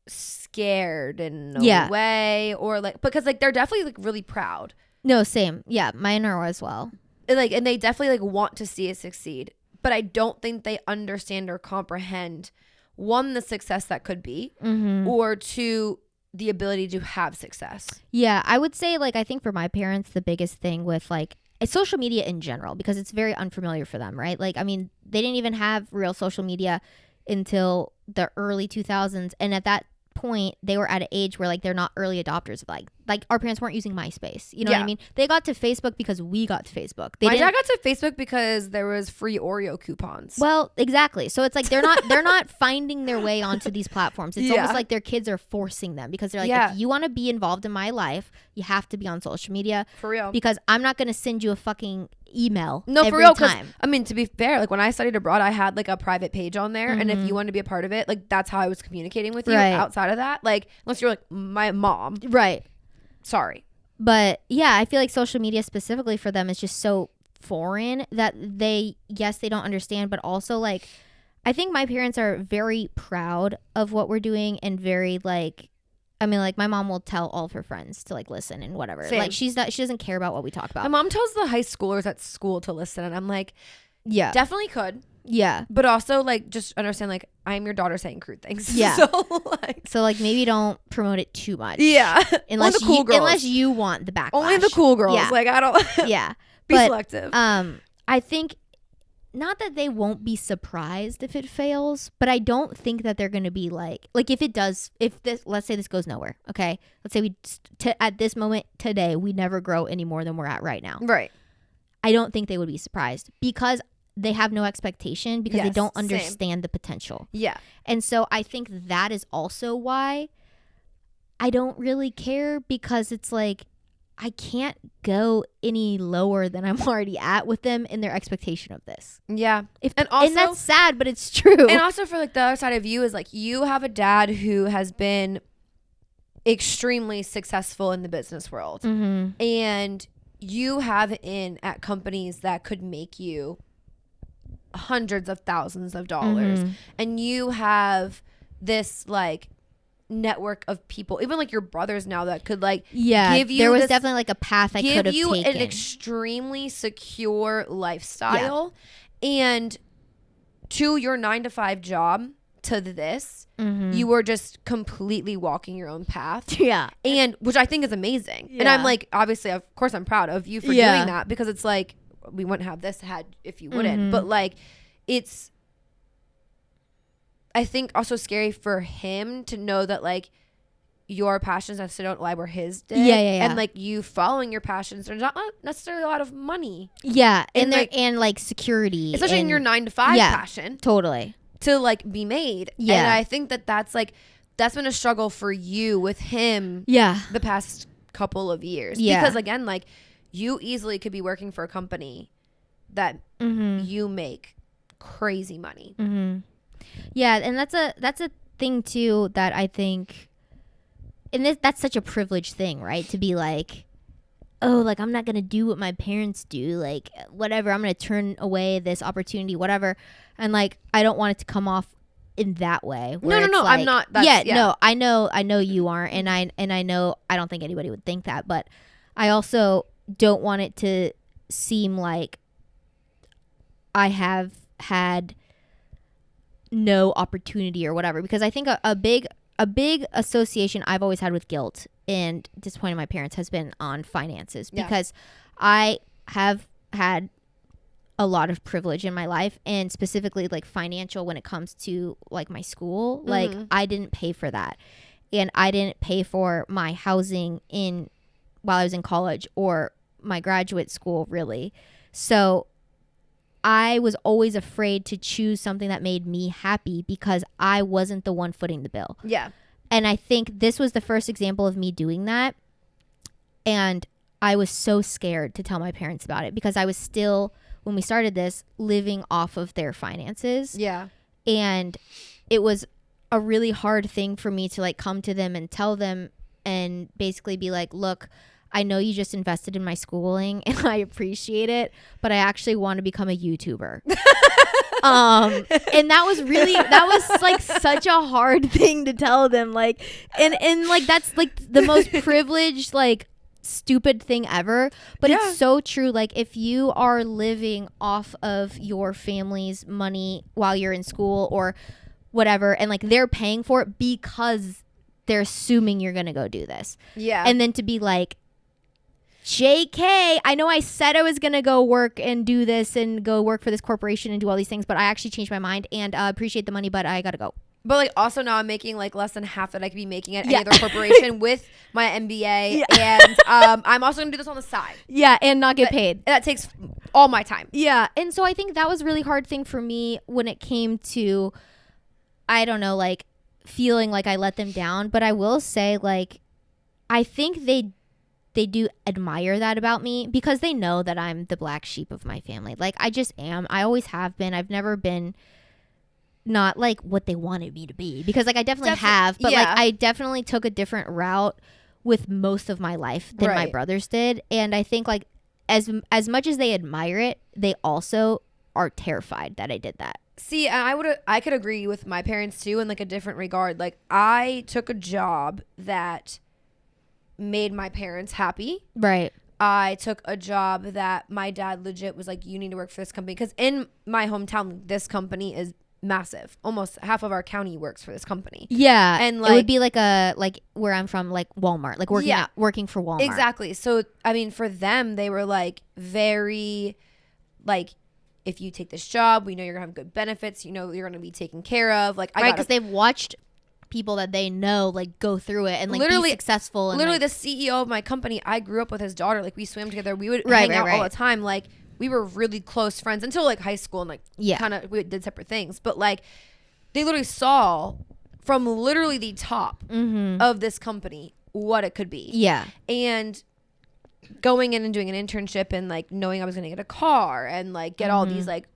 scared in a way, or like, because like they're definitely like really proud. No, same. Yeah, mine are as well. And they definitely like want to see us succeed. But I don't think they understand or comprehend, 1, the success that could be, or 2, the ability to have success. Yeah, I would say like, I think for my parents, the biggest thing with like social media in general, because it's very unfamiliar for them, right? Like, I mean, they didn't even have real social media until the early 2000s. And at that point, they were at an age where like they're not early adopters of like like our parents weren't using MySpace. You know what I mean? They got to Facebook because we got to Facebook. My dad got to Facebook because there was free Oreo coupons. Well, exactly. So it's like they're not finding their way onto these platforms. It's almost like their kids are forcing them because they're like, if you want to be involved in my life, you have to be on social media. For real. Because I'm not going to send you a fucking email for real, time. I mean, to be fair, like when I studied abroad, I had like a private page on there, and if you wanted to be a part of it, like that's how I was communicating with you. Outside of that, like unless you're like my mom, right? Sorry, but yeah, I feel like social media specifically for them is just so foreign that they don't understand, but also like I think my parents are very proud of what we're doing and very like. I mean, like my mom will tell all of her friends to like listen and whatever. Same. Like she doesn't care about what we talk about. My mom tells the high schoolers at school to listen, and I'm like, yeah, definitely could. Yeah, but also like just understand like I'm your daughter saying crude things. Yeah, so like maybe don't promote it too much. Yeah, unless you want the backlash. Only the cool girls. Yeah. Like I don't. Yeah, be selective. I think. Not that they won't be surprised if it fails, but I don't think that they're going to be like if it does, let's say this goes nowhere. Okay. Let's say at this moment today, we never grow any more than we're at right now. Right. I don't think they would be surprised because they have no expectation because they don't understand the potential. Yeah. And so I think that is also why I don't really care because it's like, I can't go any lower than I'm already at with them in their expectation of this. Yeah. And that's sad, but it's true. And also for like the other side of you is like you have a dad who has been extremely successful in the business world. Mm-hmm. And you have in at companies that could make you hundreds of thousands of dollars. Mm-hmm. And you have this like network of people, even like your brothers now that could like give you there was definitely like a path I could have taken. Give you an extremely secure lifestyle and to your 9-to-5 job to this, you were just completely walking your own path. Yeah. And which I think is amazing. Yeah. And I'm like, obviously, of course I'm proud of you for doing that because it's like, we wouldn't have this if you wouldn't. But like, it's, I think also scary for him to know that like your passions necessarily don't lie where his did. Yeah. And like you following your passions, there's not necessarily a lot of money. Yeah. And like security. Especially in your 9-to-5 passion. Totally. To like be made. Yeah. And I think that's been a struggle for you with him. Yeah. The past couple of years. Yeah. Because again, like you easily could be working for a company that you make crazy money. Mm-hmm. Yeah, and that's a thing too that I think, and that's such a privileged thing, right? To be like, oh, like I'm not gonna do what my parents do, like whatever. I'm gonna turn away this opportunity, whatever. And like I don't want it to come off in that way. No, like, I'm not. No, I know you aren't, and I know I don't think anybody would think that, but I also don't want it to seem like I have had no opportunity or whatever, because I think a big association I've always had with guilt and disappointing my parents has been on finances, because I have had a lot of privilege in my life, and specifically like financial when it comes to like my school. Like I didn't pay for that, and I didn't pay for my housing while I was in college or my graduate school, really. So I was always afraid to choose something that made me happy because I wasn't the one footing the bill. Yeah. And I think this was the first example of me doing that. And I was so scared to tell my parents about it because I was still, when we started this, living off of their finances. Yeah. And it was a really hard thing for me to like come to them and tell them and basically be like, look, I know you just invested in my schooling and I appreciate it, but I actually want to become a YouTuber. And that was like such a hard thing to tell them. Like, and like, that's like the most privileged, like stupid thing ever, but it's so true. Like if you are living off of your family's money while you're in school or whatever, and like they're paying for it because they're assuming you're going to go do this. Yeah. And then to be like, JK, I know I said I was going to go work and do this and go work for this corporation and do all these things, but I actually changed my mind and appreciate the money, but I got to go. But like also now I'm making like less than half that I could be making at any other corporation with my MBA. Yeah. And I'm also gonna do this on the side. Yeah, and not get paid. That takes all my time. Yeah. And so I think that was a really hard thing for me when it came to, I don't know, like feeling like I let them down. But I will say, like, I think they do admire that about me because they know that I'm the black sheep of my family. Like, I just am. I always have been. I've never been not like what they wanted me to be, because like I definitely have, but like I definitely took a different route with most of my life than my brothers did. And I think like as much as they admire it, they also are terrified that I did that. See, I could agree with my parents too in like a different regard. Like I took a job that made my parents happy. Right. I took a job that my dad legit was like, you need to work for this company, because in my hometown this company is massive. Almost half of our county works for this company. Yeah. And like, it would be like where I'm from, like Walmart, like working for Walmart. Exactly. So I mean, for them, they were like very like, if you take this job, we know you're gonna have good benefits, you know you're gonna be taken care of. Like because they've watched people that they know like go through it and like literally be successful. And literally like, the CEO of my company, I grew up with his daughter. Like we swam together. We would hang out all the time. Like we were really close friends until like high school, and like kind of we did separate things. But like they literally saw from literally the top of this company what it could be. Yeah. And going in and doing an internship and like knowing I was going to get a car and like get all these like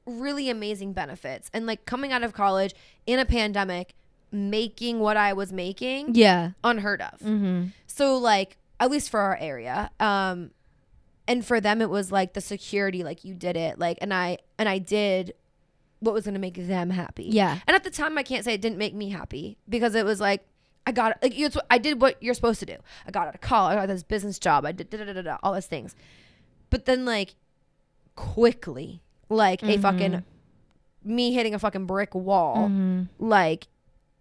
really amazing benefits, and like coming out of college in a pandemic, making what I was making, unheard of. So like at least for our area, and for them it was like the security, like you did it, like and I did what was going to make them happy. And at the time I can't say it didn't make me happy, because it was like I did what you're supposed to do. I got out of college, I got this business job, I did all those things. But then like quickly, like a fucking me hitting a fucking brick wall, like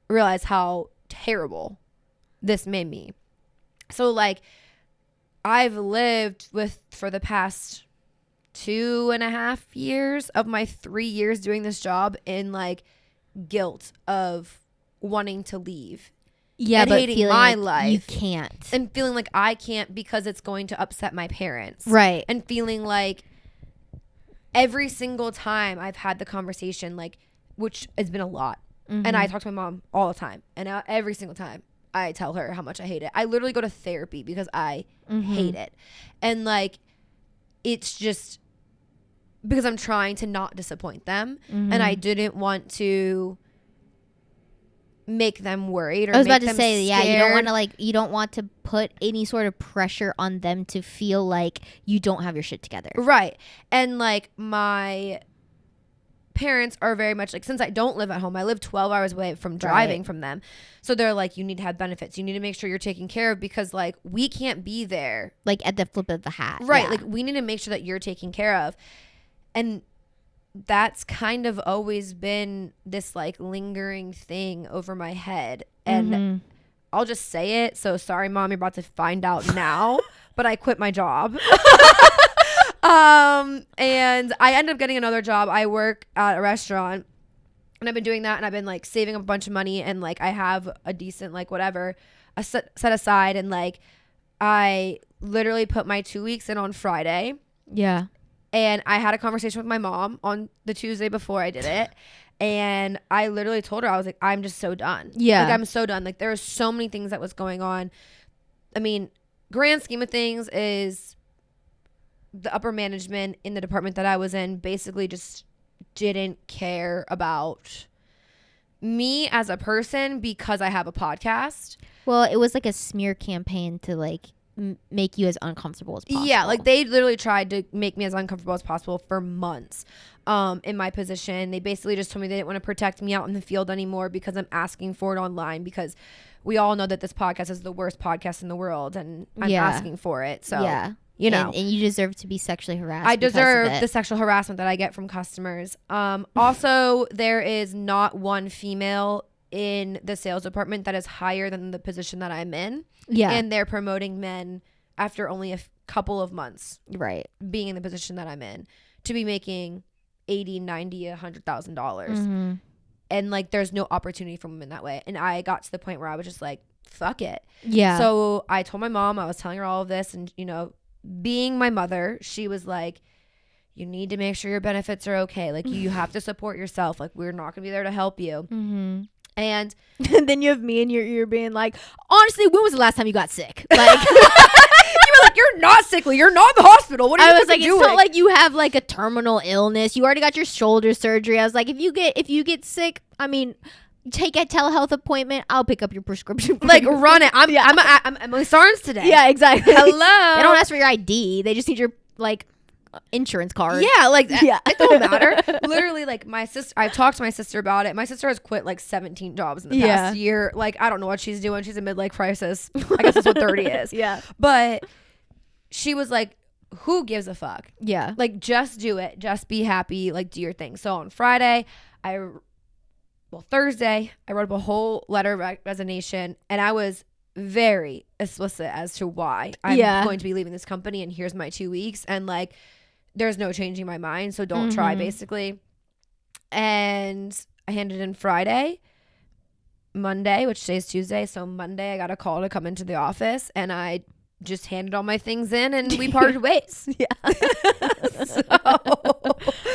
realize how terrible this made me. So like I've lived with for the past 2.5 years of my 3 years doing this job in like guilt of wanting to leave. Yeah, and but hating my life. You can't. And feeling like I can't because it's going to upset my parents. Right. And feeling like every single time I've had the conversation, like, which has been a lot. And I talk to my mom all the time. And every single time I tell her how much I hate it. I literally go to therapy because I hate it. And like, it's just because I'm trying to not disappoint them. And I didn't want to make them worried or I was about to say scared. You don't want to put any sort of pressure on them to feel like you don't have your shit together. Right. And like my parents are very much like, since I don't live at home, I live 12 hours away from driving from them. So they're like, you need to have benefits. You need to make sure you're taken care of, because like we can't be there. Like at the flip of the hat. Right. Yeah. Like we need to make sure that you're taken care of. And that's kind of always been this like lingering thing over my head. And I'll just say it. So sorry, Mom, you're about to find out now, but I quit my job. And I ended up getting another job. I work at a restaurant, and I've been doing that, and I've been like saving up a bunch of money, and like I have a decent like whatever set aside, and like I literally put my 2 weeks in on Friday. Yeah. And I had a conversation with my mom on the Tuesday before I did it. And I literally told her, I was like, I'm just so done. Yeah. Like, I'm so done. Like, there are so many things that was going on. I mean, grand scheme of things is the upper management in the department that I was in basically just didn't care about me as a person because I have a podcast. Well, it was like a smear campaign to like make you as uncomfortable as possible. Yeah, like they literally tried to make me as uncomfortable as possible for months in my position. They basically just told me they didn't want to protect me out in the field anymore because I'm asking for it online, because we all know that this podcast is the worst podcast in the world, and I'm asking for it. So, you know. And you deserve to be sexually harassed. I deserve the sexual harassment that I get from customers. Also, there is not one female in the sales department that is higher than the position that I'm in. Yeah. And they're promoting men after only a couple of months. Right. Being in the position that I'm in to be making $80,000, $90,000, $100,000. and like there's no opportunity for women that way. And I got to the point where I was just like, fuck it. Yeah. So I told my mom, I was telling her all of this, and you know, being my mother, she was like, you need to make sure your benefits are okay. Like you have to support yourself. Like we're not gonna be there to help you. Mm-hmm. And then you have me in your ear being like, honestly, when was the last time you got sick? Like, you were like, you're not sickly. You're not in the hospital. What are you I was like, doing? it's not like you have like a terminal illness. You already got your shoulder surgery. I was like, if you get sick, I mean, take a telehealth appointment. I'll pick up your prescription. Like run it. I'm Emily Starnes today. Yeah, exactly. Hello. They don't ask for your ID. They just need your like insurance card. Yeah, like yeah. It don't matter. Literally, like my sister, I've talked to my sister about it. My sister has quit like 17 jobs in the past year. Like I don't know what she's doing. She's in midlife crisis. I guess that's what 30 is. Yeah. But she was like, who gives a fuck? Yeah. Like just do it. Just be happy. Like do your thing. So on Friday, Thursday, I wrote up a whole letter of resignation, and I was very explicit as to why I'm going to be leaving this company, and here's my 2 weeks, and like there's no changing my mind, so don't try, basically. And I handed in Friday. Monday, which today's Tuesday, so Monday I got a call to come into the office, and I just handed all my things in, and we parted ways. Yeah. So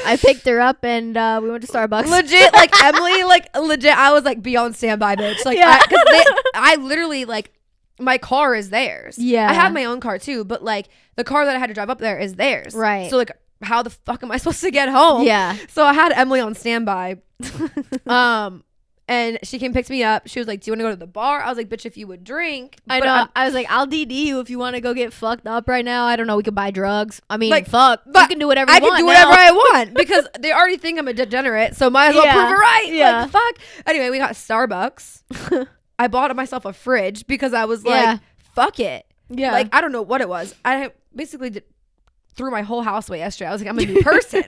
I picked her up, and we went to Starbucks. Legit, like Emily, like legit, I was like, be on standby, bitch. Like, I literally, like, my car is theirs. Yeah. I have my own car too, but like the car that I had to drive up there is theirs. Right. So like, how the fuck am I supposed to get home? Yeah. So I had Emily on standby. And she came and picked me up. She was like, do you want to go to the bar? I was like, bitch, if you would drink. I know. I was like, I'll DD you if you want to go get fucked up right now. I don't know. We could buy drugs. I mean, like, fuck. But you can do whatever you want. I can do whatever I want because they already think I'm a degenerate. So might as well prove it right. Yeah. Like, fuck. Anyway, we got Starbucks. I bought myself a fridge because I was like, fuck it. Yeah. Like, I don't know what it was. I basically threw my whole house away yesterday. I was like, I'm a new person.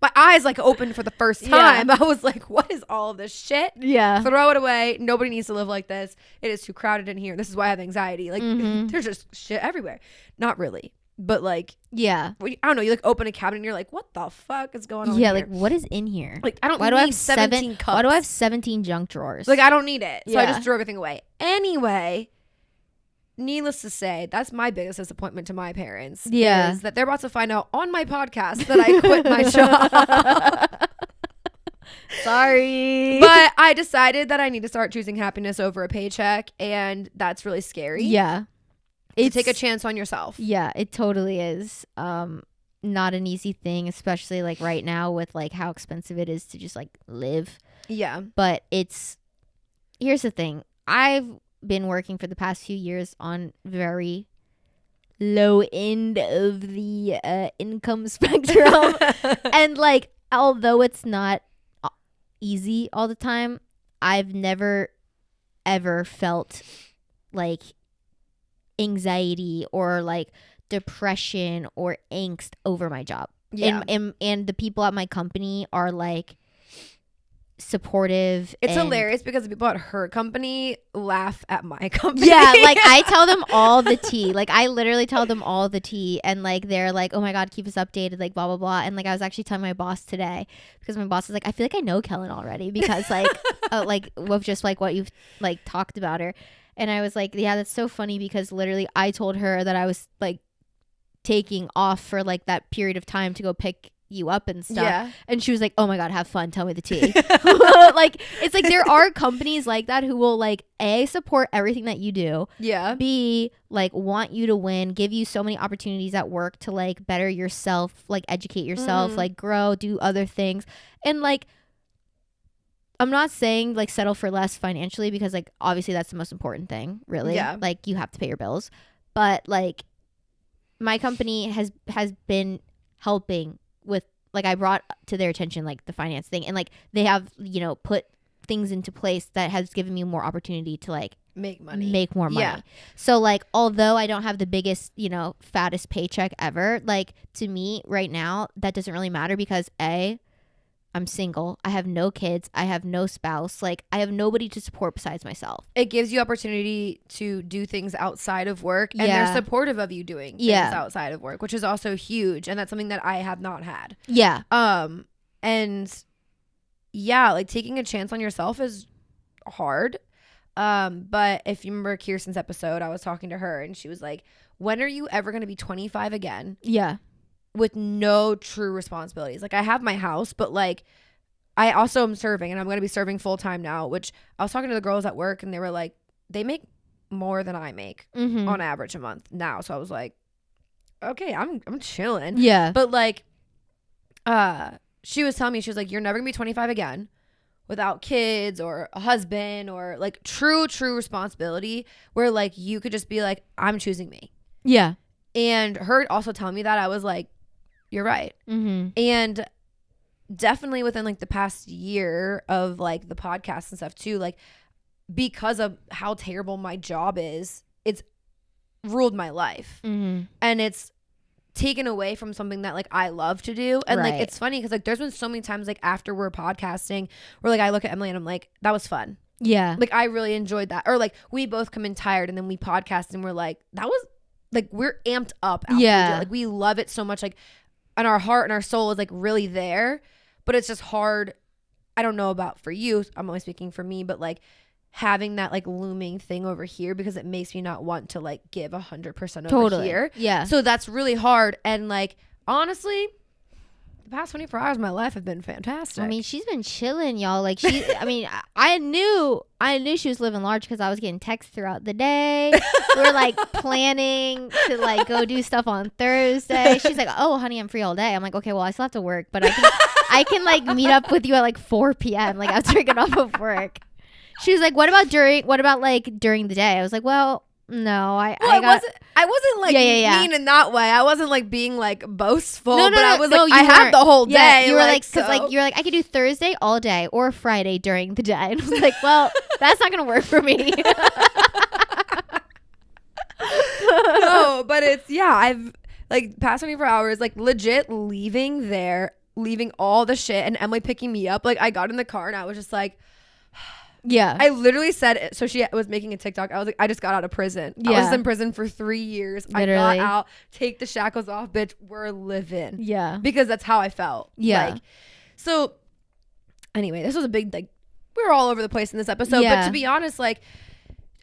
My eyes like opened for the first time. I was like, what is all this shit? Yeah. Throw it away. Nobody needs to live like this. It is too crowded in here. This is why I have anxiety. Like there's just shit everywhere. Not really. But like, yeah. I don't know. You like open a cabinet and you're like, what the fuck is going on? Yeah. here? Like what is in here? Like I don't why need do I have 17 cups. Why do I have 17 junk drawers? Like I don't need it. So I Yeah. just threw everything away. Anyway, needless to say, that's my biggest disappointment to my parents. Yeah. Is that they're about to find out on my podcast that I quit my job. Sorry. But I decided that I need to start choosing happiness over a paycheck, and that's really scary. Yeah. To take a chance on yourself. Yeah, it totally is. Not an easy thing, especially like right now with like how expensive it is to just like live. Yeah. But here's the thing. I've been working for the past few years on very low end of the income spectrum. And like, although it's not easy all the time, I've never ever felt like anxiety or like depression or angst over my job. Yeah. And the people at my company are like supportive. It's hilarious because the people at her company laugh at my company. Yeah, like I tell them all the tea. Like I literally tell them all the tea, and like they're like, oh my god, keep us updated, like blah blah blah. And like I was actually telling my boss today, because my boss is like, I feel like I know Kellen already because like like with just like what you've like talked about her. And I was like, yeah, that's so funny because literally I told her that I was like taking off for like that period of time to go pick you up and stuff. Yeah. And she was like, oh my god, have fun, tell me the tea. Like it's like there are companies like that who will like A, support everything that you do, Yeah. B, like want you to win, give you so many opportunities at work to like better yourself, like educate yourself, like grow, do other things. And like I'm not saying like settle for less financially because like obviously that's the most important thing, really. Yeah. Like you have to pay your bills. But like my company has been helping with, like I brought to their attention like the finance thing, and like they have, you know, put things into place that has given me more opportunity to like make money, make more money. Yeah. So like although I don't have the biggest, you know, fattest paycheck ever, like to me right now that doesn't really matter because A, I'm single, I have no kids, I have no spouse, like I have nobody to support besides myself. It gives you opportunity to do things outside of work, and Yeah. they're supportive of you doing things outside of work, which is also huge, and that's something that I have not had. Yeah. And yeah, like taking a chance on yourself is hard. But if you remember Kirsten's episode, I was talking to her and she was like, when are you ever going to be 25 again? Yeah. With no true responsibilities. Like I have my house, but like I also am serving and I'm going to be serving full time now, which I was talking to the girls at work and they were like, they make more than I make on average a month now. So I was like, okay, I'm chilling. Yeah. But like, she was telling me, she was like, you're never gonna be 25 again without kids or a husband or like true responsibility where like you could just be like, I'm choosing me. Yeah. And her also telling me that, I was like, you're right. And definitely within like the past year of like the podcast and stuff too, like because of how terrible my job is, it's ruled my life. And it's taken away from something that like I love to do. And like it's funny because like there's been so many times like after we're podcasting where like I look at Emily and I'm like, that was fun. Yeah. Like I really enjoyed that. Or like we both come in tired and then we podcast and we're like, that was like, we're amped up after we do it. Like we love it so much, like, and our heart and our soul is like really there, but it's just hard. I don't know about for you, I'm only speaking for me, but like having that like looming thing over here because it makes me not want to like give 100% over here. Yeah. So that's really hard. And like honestly, the past 24 hours of my life have been fantastic. I mean, she's been chilling, y'all. Like she, I mean, I knew she was living large because I was getting texts throughout the day. We were like planning to like go do stuff on Thursday. She's like, "Oh, honey, I'm free all day." I'm like, "Okay, well, I still have to work, but I can like meet up with you at like 4 p.m. like after I get off of work." She was like, what about like during the day? I was like, well, no, I wasn't like mean in that way. I wasn't like being like boastful, but I was like, I had the whole day. Yeah, you were like, so. cause like, you're like, I could do Thursday all day or Friday during the day. And I was like, well, that's not going to work for me. No, but it's, I've like past 24 hours, like legit leaving all the shit and Emily picking me up. Like I got in the car and I was just like, yeah. I literally said, so she was making a TikTok. I was like, I just got out of prison. I was in prison for 3 years. Literally. I got out, take the shackles off, bitch. We're living. Yeah. Because that's how I felt. Yeah. Like, so anyway, this was a big, like, we were all over the place in this episode. Yeah. But to be honest, like,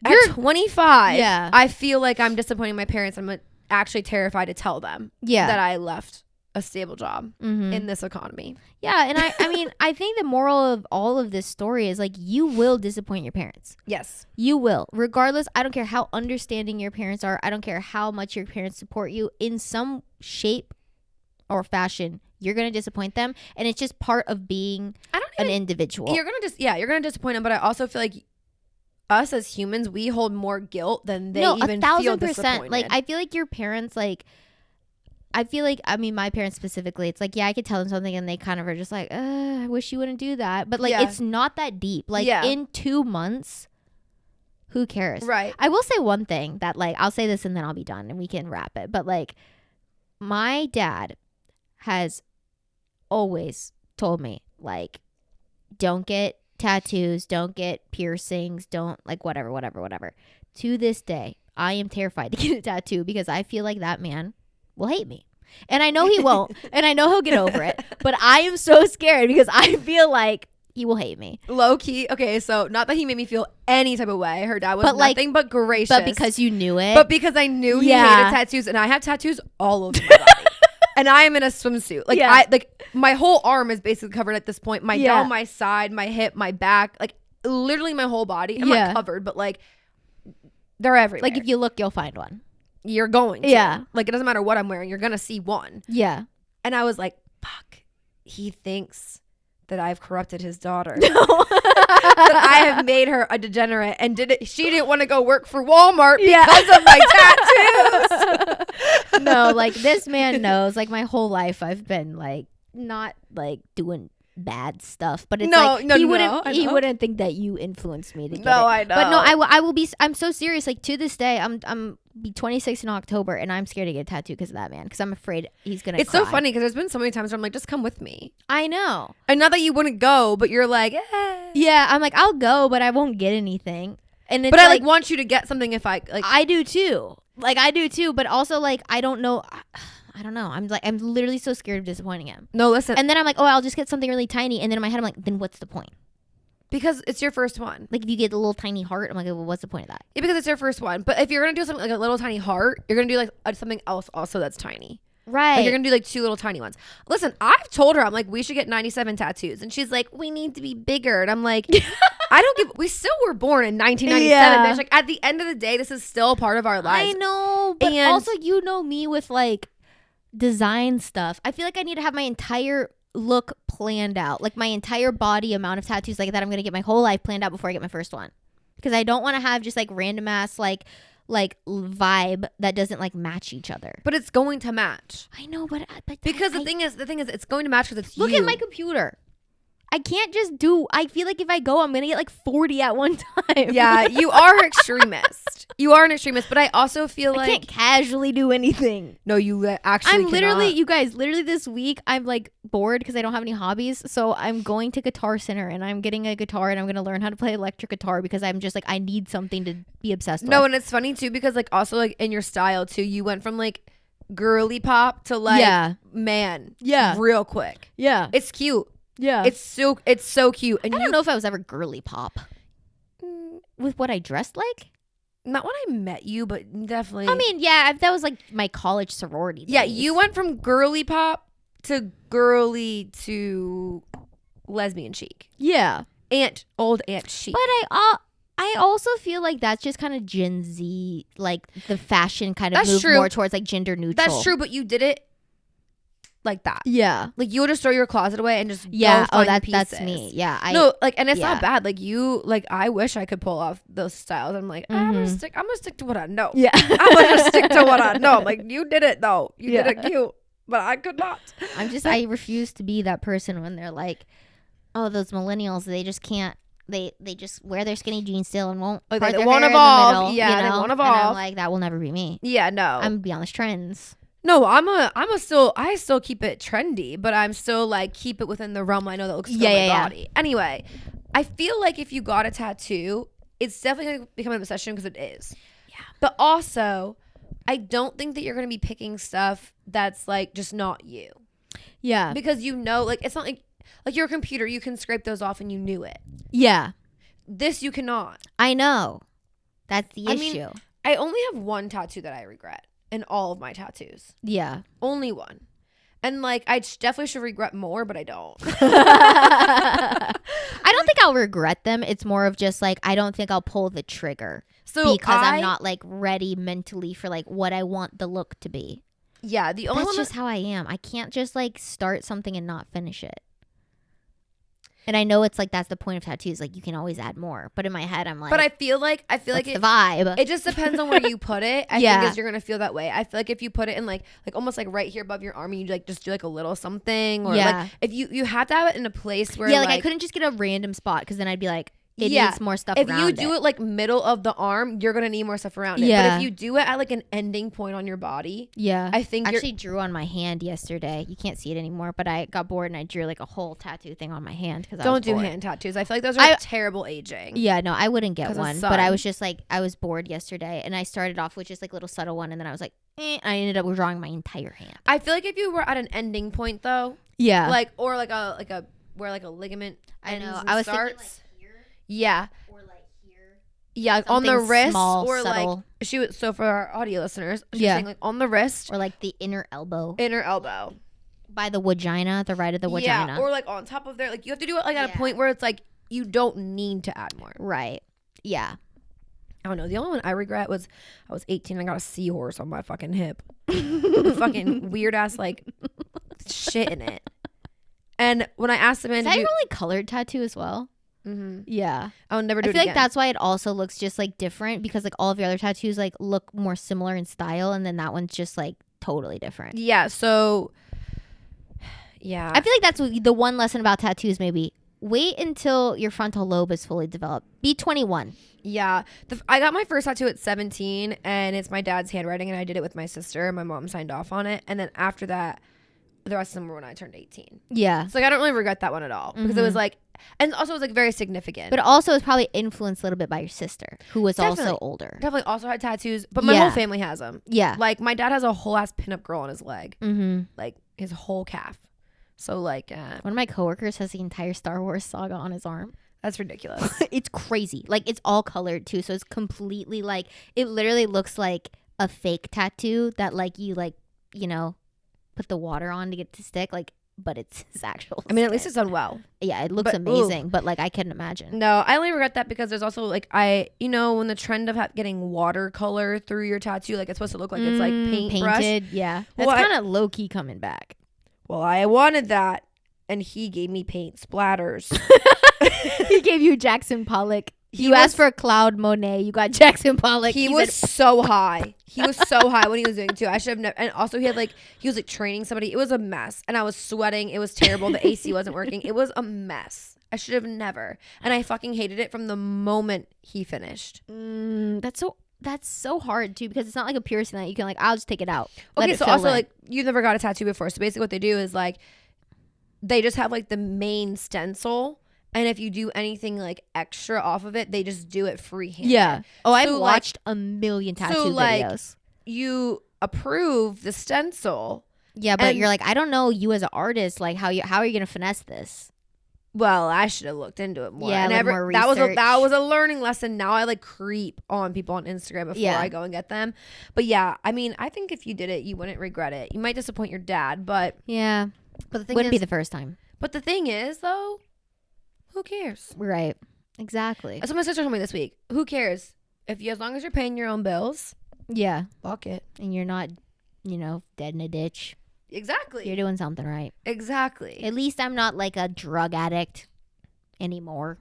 at 25, I feel like I'm disappointing my parents. I'm actually terrified to tell them that I left a stable job in this economy. Yeah. And I mean, I think the moral of all of this story is like, you will disappoint your parents. Yes. You will. Regardless, I don't care how understanding your parents are. I don't care how much your parents support you. In some shape or fashion, you're going to disappoint them. And it's just part of being an individual. You're going to disappoint them. But I also feel like us as humans, we hold more guilt than they even feel disappointed. Like, I feel like your parents, like, I mean, my parents specifically, it's like, I could tell them something and they kind of are just like, I wish you wouldn't do that. But like, it's not that deep. Like in 2 months, who cares? Right. I will say one thing that like, I'll say this and then I'll be done and we can wrap it. But like, my dad has always told me like, don't get tattoos, don't get piercings, don't like whatever. To this day, I am terrified to get a tattoo because I feel like that man will hate me. And I know he won't. And I know he'll get over it. But I am so scared because I feel like he will hate me. Low key. Okay, so not that he made me feel any type of way. Her dad was nothing but gracious. But because you knew it. But because I knew he hated tattoos. And I have tattoos all over my body. And I am in a swimsuit. Like I my whole arm is basically covered at this point. My down my side, my hip, my back. Like literally my whole body. I'm not covered, but like they're everywhere. Like if you look, you'll find one. You're going to. Yeah. Like, it doesn't matter what I'm wearing. You're going to see one. Yeah. And I was like, fuck. He thinks that I've corrupted his daughter. That I have made her a degenerate and she didn't want to go work for Walmart because of my tattoos. No, like this man knows. Like my whole life I've been like not like doing bad stuff, but it's he wouldn't think that you influenced me to get it. I know. But no, I will be. I'm so serious. Like to this day, I'm be 26 in October, and I'm scared to get a tattoo because of that man. Because I'm afraid he's gonna. It's so funny because there's been so many times where I'm like, just come with me. I know. And not that you wouldn't go, but you're like, yeah. I'm like, I'll go, but I won't get anything. And it's but I like want you to get something if I like. I do too. Like I do too, but also like I don't know. I don't know. I'm literally so scared of disappointing him. No, listen. And then I'm like, oh, I'll just get something really tiny. And then in my head, I'm like, then what's the point? Because it's your first one. Like if you get a little tiny heart, I'm like, well, what's the point of that? Yeah, because it's your first one. But if you're going to do something like a little tiny heart, you're going to do like something else also that's tiny. Right. Like you're going to do like 2 little tiny ones. Listen, I've told her, I'm like, we should get 97 tattoos. And she's like, we need to be bigger. And I'm like, I don't give, we still were born in 1997. Yeah. Bitch. Like at the end of the day, this is still part of our lives. I know. But And also, you know me with like design stuff. I feel like I need to have my entire look planned out. Like my entire body amount of tattoos like that. I'm going to get my whole life planned out before I get my first one. Because I don't want to have just like random ass like vibe that doesn't like match each other. But it's going to match. I know, but because the thing is it's going to match because it's look you. at my computer. I can't just do. I feel like if I go, I'm gonna get like 40 at one time. Yeah, you are an extremist. You are an extremist, but I also feel like I can't casually do anything. No, you actually. I'm literally, you guys. Literally this week, I'm like bored because I don't have any hobbies. So I'm going to Guitar Center and I'm getting a guitar and I'm gonna learn how to play electric guitar because I'm just like I need something to be obsessed with. No, and it's funny too because like also like in your style too, you went from like girly pop to like man, real quick. Yeah, it's cute. Yeah, it's so cute. And I don't know if I was ever girly pop with what I dressed like. Not when I met you, but definitely. I mean, yeah, that was like my college sorority days. Yeah, you went from girly pop to girly to lesbian chic. Yeah, old aunt chic. But I also feel like that's just kind of Gen Z, like the fashion kind of that's moved true. more towards like gender neutral. That's true, but you did it like that. Yeah, like you would just throw your closet away and just yeah. go find That's me. Yeah, and it's not bad. Like you, like I wish I could pull off those styles. I'm like, I'm gonna stick to what I know. Yeah, I'm gonna stick to what I know. I'm like, you did it though. You did it cute, but I could not. I refuse to be that person when they're like, oh, those millennials, they just can't. They just wear their skinny jeans still and won't. They part their won't hair evolve. in the middle, Yeah, you know? they won't And evolve. I'm like, that will never be me. Yeah, no. I'm gonna be on this trends. No, I still keep it trendy, but I'm still like keep it within the realm I know that looks good on my body. Anyway, I feel like if you got a tattoo, it's definitely gonna become an obsession because it is. Yeah. But also, I don't think that you're gonna be picking stuff that's like just not you. Yeah. Because you know, like it's not like your computer, you can scrape those off and you knew it. Yeah. This you cannot. I know. That's the issue. Mean, I only have one tattoo that I regret in all of my tattoos. Yeah. Only one. And like I definitely should regret more, but I don't. I don't think I'll regret them. It's more of just like I don't think I'll pull the trigger. So because I'm not like ready mentally for like what I want the look to be. Yeah, the only That's one just how I am. I can't just like start something and not finish it. And I know it's like that's the point of tattoos. Like you can always add more. But in my head, I'm like, but I feel like the vibe. It just depends on where you put it. I think is you're gonna feel that way. I feel like if you put it in like almost like right here above your arm, and you like just do like a little something, or like if you have to have it in a place where like I couldn't just get a random spot because then I'd be like, it needs more stuff if around you do it like middle of the arm, you're gonna need more stuff around it. But if you do it at like an ending point on your body, I think I actually drew on my hand yesterday. You can't see it anymore, but I got bored and I drew like a whole tattoo thing on my hand because don't do hand tattoos. I feel like those are terrible aging. Yeah, no, I wouldn't get one. But I was just like, I was bored yesterday and I started off with just like a little subtle one and then I was like, I ended up drawing my entire hand. I feel like if you were at an ending point though, like or like a where like a ligament. I know. I was thinking like here. Yeah. Yeah, like something on the wrist small, or subtle. like she was so for our audio listeners, she was saying like on the wrist or like the inner elbow. By the vagina, the right of the vagina. Yeah, or like on top of there. Like you have to do it like at a point where it's like you don't need to add more. Right. Yeah. I don't know. The only one I regret was I was 18 and I got a seahorse on my fucking hip. With fucking weird ass like shit in it. And when I asked the man, is that a really colored tattoo as well? Mm-hmm. Yeah, I would never do it again. I feel like that's why it also looks just like different because like all of your other tattoos like look more similar in style, and then that one's just like totally different. Yeah. So, yeah, I feel like that's the one lesson about tattoos. Maybe wait until your frontal lobe is fully developed. Be 21. Yeah, I got my first tattoo at 17, and it's my dad's handwriting, and I did it with my sister. And my mom signed off on it, and then after that, the rest of them were when I turned 18. Yeah. So like I don't really regret that one at all because it was like, and also it was like very significant. But also it's probably influenced a little bit by your sister, who was Definitely. also older. Definitely also had tattoos, but my whole family has them. Yeah. Like my dad has a whole ass pinup girl on his leg, Mm-hmm. like his whole calf. So like, one of my coworkers has the entire Star Wars saga on his arm. that's ridiculous. It's crazy. Like it's all colored too, so it's completely like it literally looks like a fake tattoo that like you like, you know, put the water on to get it to stick, like, but it's his actual I mean, at skin. least it's done well. Yeah, it looks But, amazing, but like I couldn't imagine. No, I only regret that because there's also like when the trend of getting watercolor through your tattoo, like it's supposed to look like it's like paintbrush. Painted. Yeah, that's Well, kind of low key coming back. Well, I wanted that, and he gave me paint splatters. He gave you Jackson Pollock. He You was- asked for Claude Monet. You got Jackson Pollock. He was so high. He was so high when he was doing it too. I should have never. And also, he was like training somebody. It was a mess, and I was sweating. It was terrible. The AC wasn't working. It was a mess. I should have never. And I fucking hated it from the moment he finished. That's so hard too, because it's not like a piercing that you can like, I'll just take it out. Let Okay, it so fill also in. like you've never got a tattoo before. So basically, what they do is like they just have like the main stencil. And if you do anything like extra off of it, they just do it freehand. Yeah. Oh, I've So, like- watched a million tattoo like, videos. You approve the stencil. Yeah, but and- you're like, I don't know you as an artist. Like, how are you gonna finesse this? Well, I should have looked into it more. Yeah, and like more that research. was a learning lesson. Now I like creep on people on Instagram before Yeah. I go and get them. But yeah, I mean, I think if you did it, you wouldn't regret it. You might disappoint your dad, but Yeah, the thing wouldn't be is, the first time. but the thing is though, who cares? Right. Exactly. That's what my sister told me this week. Who cares? As long as you're paying your own bills, Yeah, fuck it. and you're not, dead in a ditch. Exactly. You're doing something right. Exactly. At least I'm not like a drug addict anymore.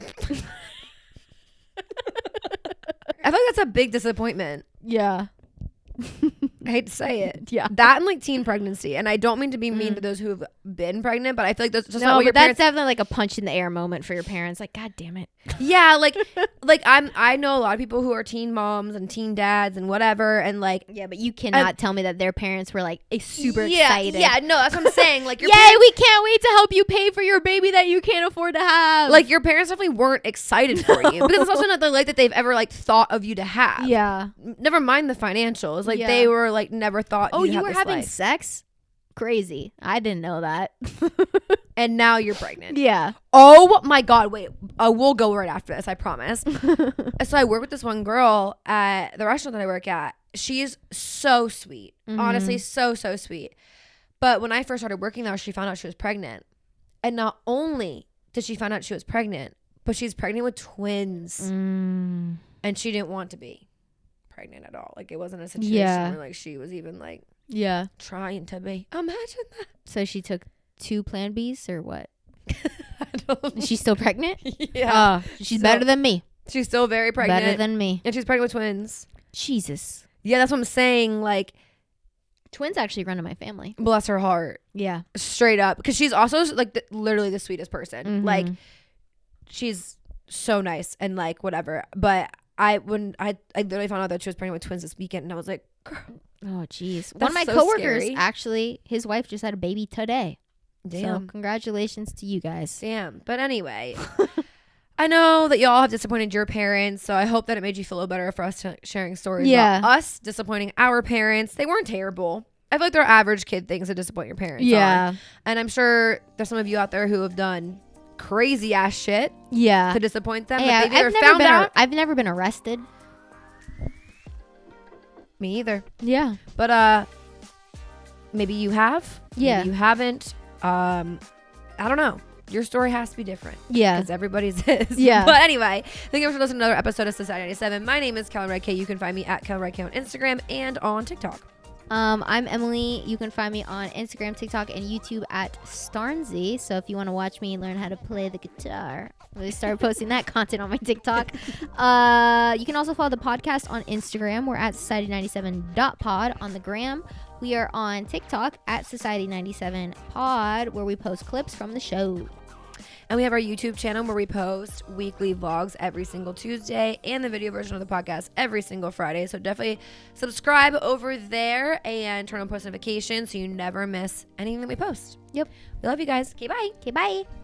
I feel like that's a big disappointment. Yeah. I hate to say it. Yeah. That and like teen pregnancy. And I don't mean to be mean to those who have been pregnant, but I feel like that's just not No, what your but that's parents. definitely like a punch in the air moment for your parents. Like, God damn it. Yeah, like I know a lot of people who are teen moms and teen dads and whatever, and like Yeah, but you cannot tell me that their parents were like super yeah, excited. Yeah, no, that's what I'm saying. Like your Yay, parents, we can't wait to help you pay for your baby that you can't afford to have. like your parents definitely weren't excited for you because it's also not the life that they've ever like thought of you to have. yeah. Never mind the financials. Like Yeah. they were like never thought. Oh, you'd you have were this having life. sex? Crazy. I didn't know that. And now you're pregnant. Yeah. Oh my God, wait. We'll go right after this, I promise. So I work with this one girl at the restaurant that I work at. She is so sweet. Honestly, so sweet. But when I first started working there, she found out she was pregnant. And not only did she find out she was pregnant, but she's pregnant with twins. And she didn't want to be pregnant at all. Like it wasn't a situation Yeah. where like she was even like Yeah. trying to be. Imagine that. So she took 2 Plan Bs or what? I don't Is she still pregnant? Yeah. She's So- better than me. She's still very pregnant. Better than me. And she's pregnant with twins. Jesus. Yeah, that's what I'm saying. Like, Twins actually run in my family. bless her heart. Yeah. Straight up. Because she's also like literally the sweetest person. Mhm. Like, she's so nice and like whatever. But I literally found out that she was pregnant with twins this weekend. And I was like, girl, Oh, jeez. One of my That's so coworkers, scary. actually, his wife just had a baby today. damn. So congratulations to you guys. Damn. But anyway, I know that y'all have disappointed your parents. So I hope that it made you feel a little better for us sharing stories Yeah. about us disappointing our parents. They weren't terrible. I feel like they're average kid things to disappoint your parents on. Yeah. And I'm sure there's some of you out there who have done crazy ass shit Yeah. to disappoint them. Yeah, But they either found out. I've never been arrested. Me either. Yeah. But maybe you have. Yeah. Maybe you haven't. I don't know. Your story has to be different. Yeah. Because everybody's is. Yeah. But anyway, thank you for listening to another episode of Society 97. My name is Kellen Redk. You can find me at Kellen Redk on Instagram and on TikTok. I'm Emily. You can find me on Instagram, TikTok, and YouTube at Starnsy. So if you want to watch me learn how to play the guitar, I really started posting that content on my TikTok. You can also follow the podcast on Instagram. We're at society97.pod on the gram. We are on TikTok at society97pod, where we post clips from the show. And we have our YouTube channel where we post weekly vlogs every single Tuesday and the video version of the podcast every single Friday. So definitely subscribe over there and turn on post notifications so you never miss anything that we post. Yep. We love you guys. Okay, bye. Okay, bye.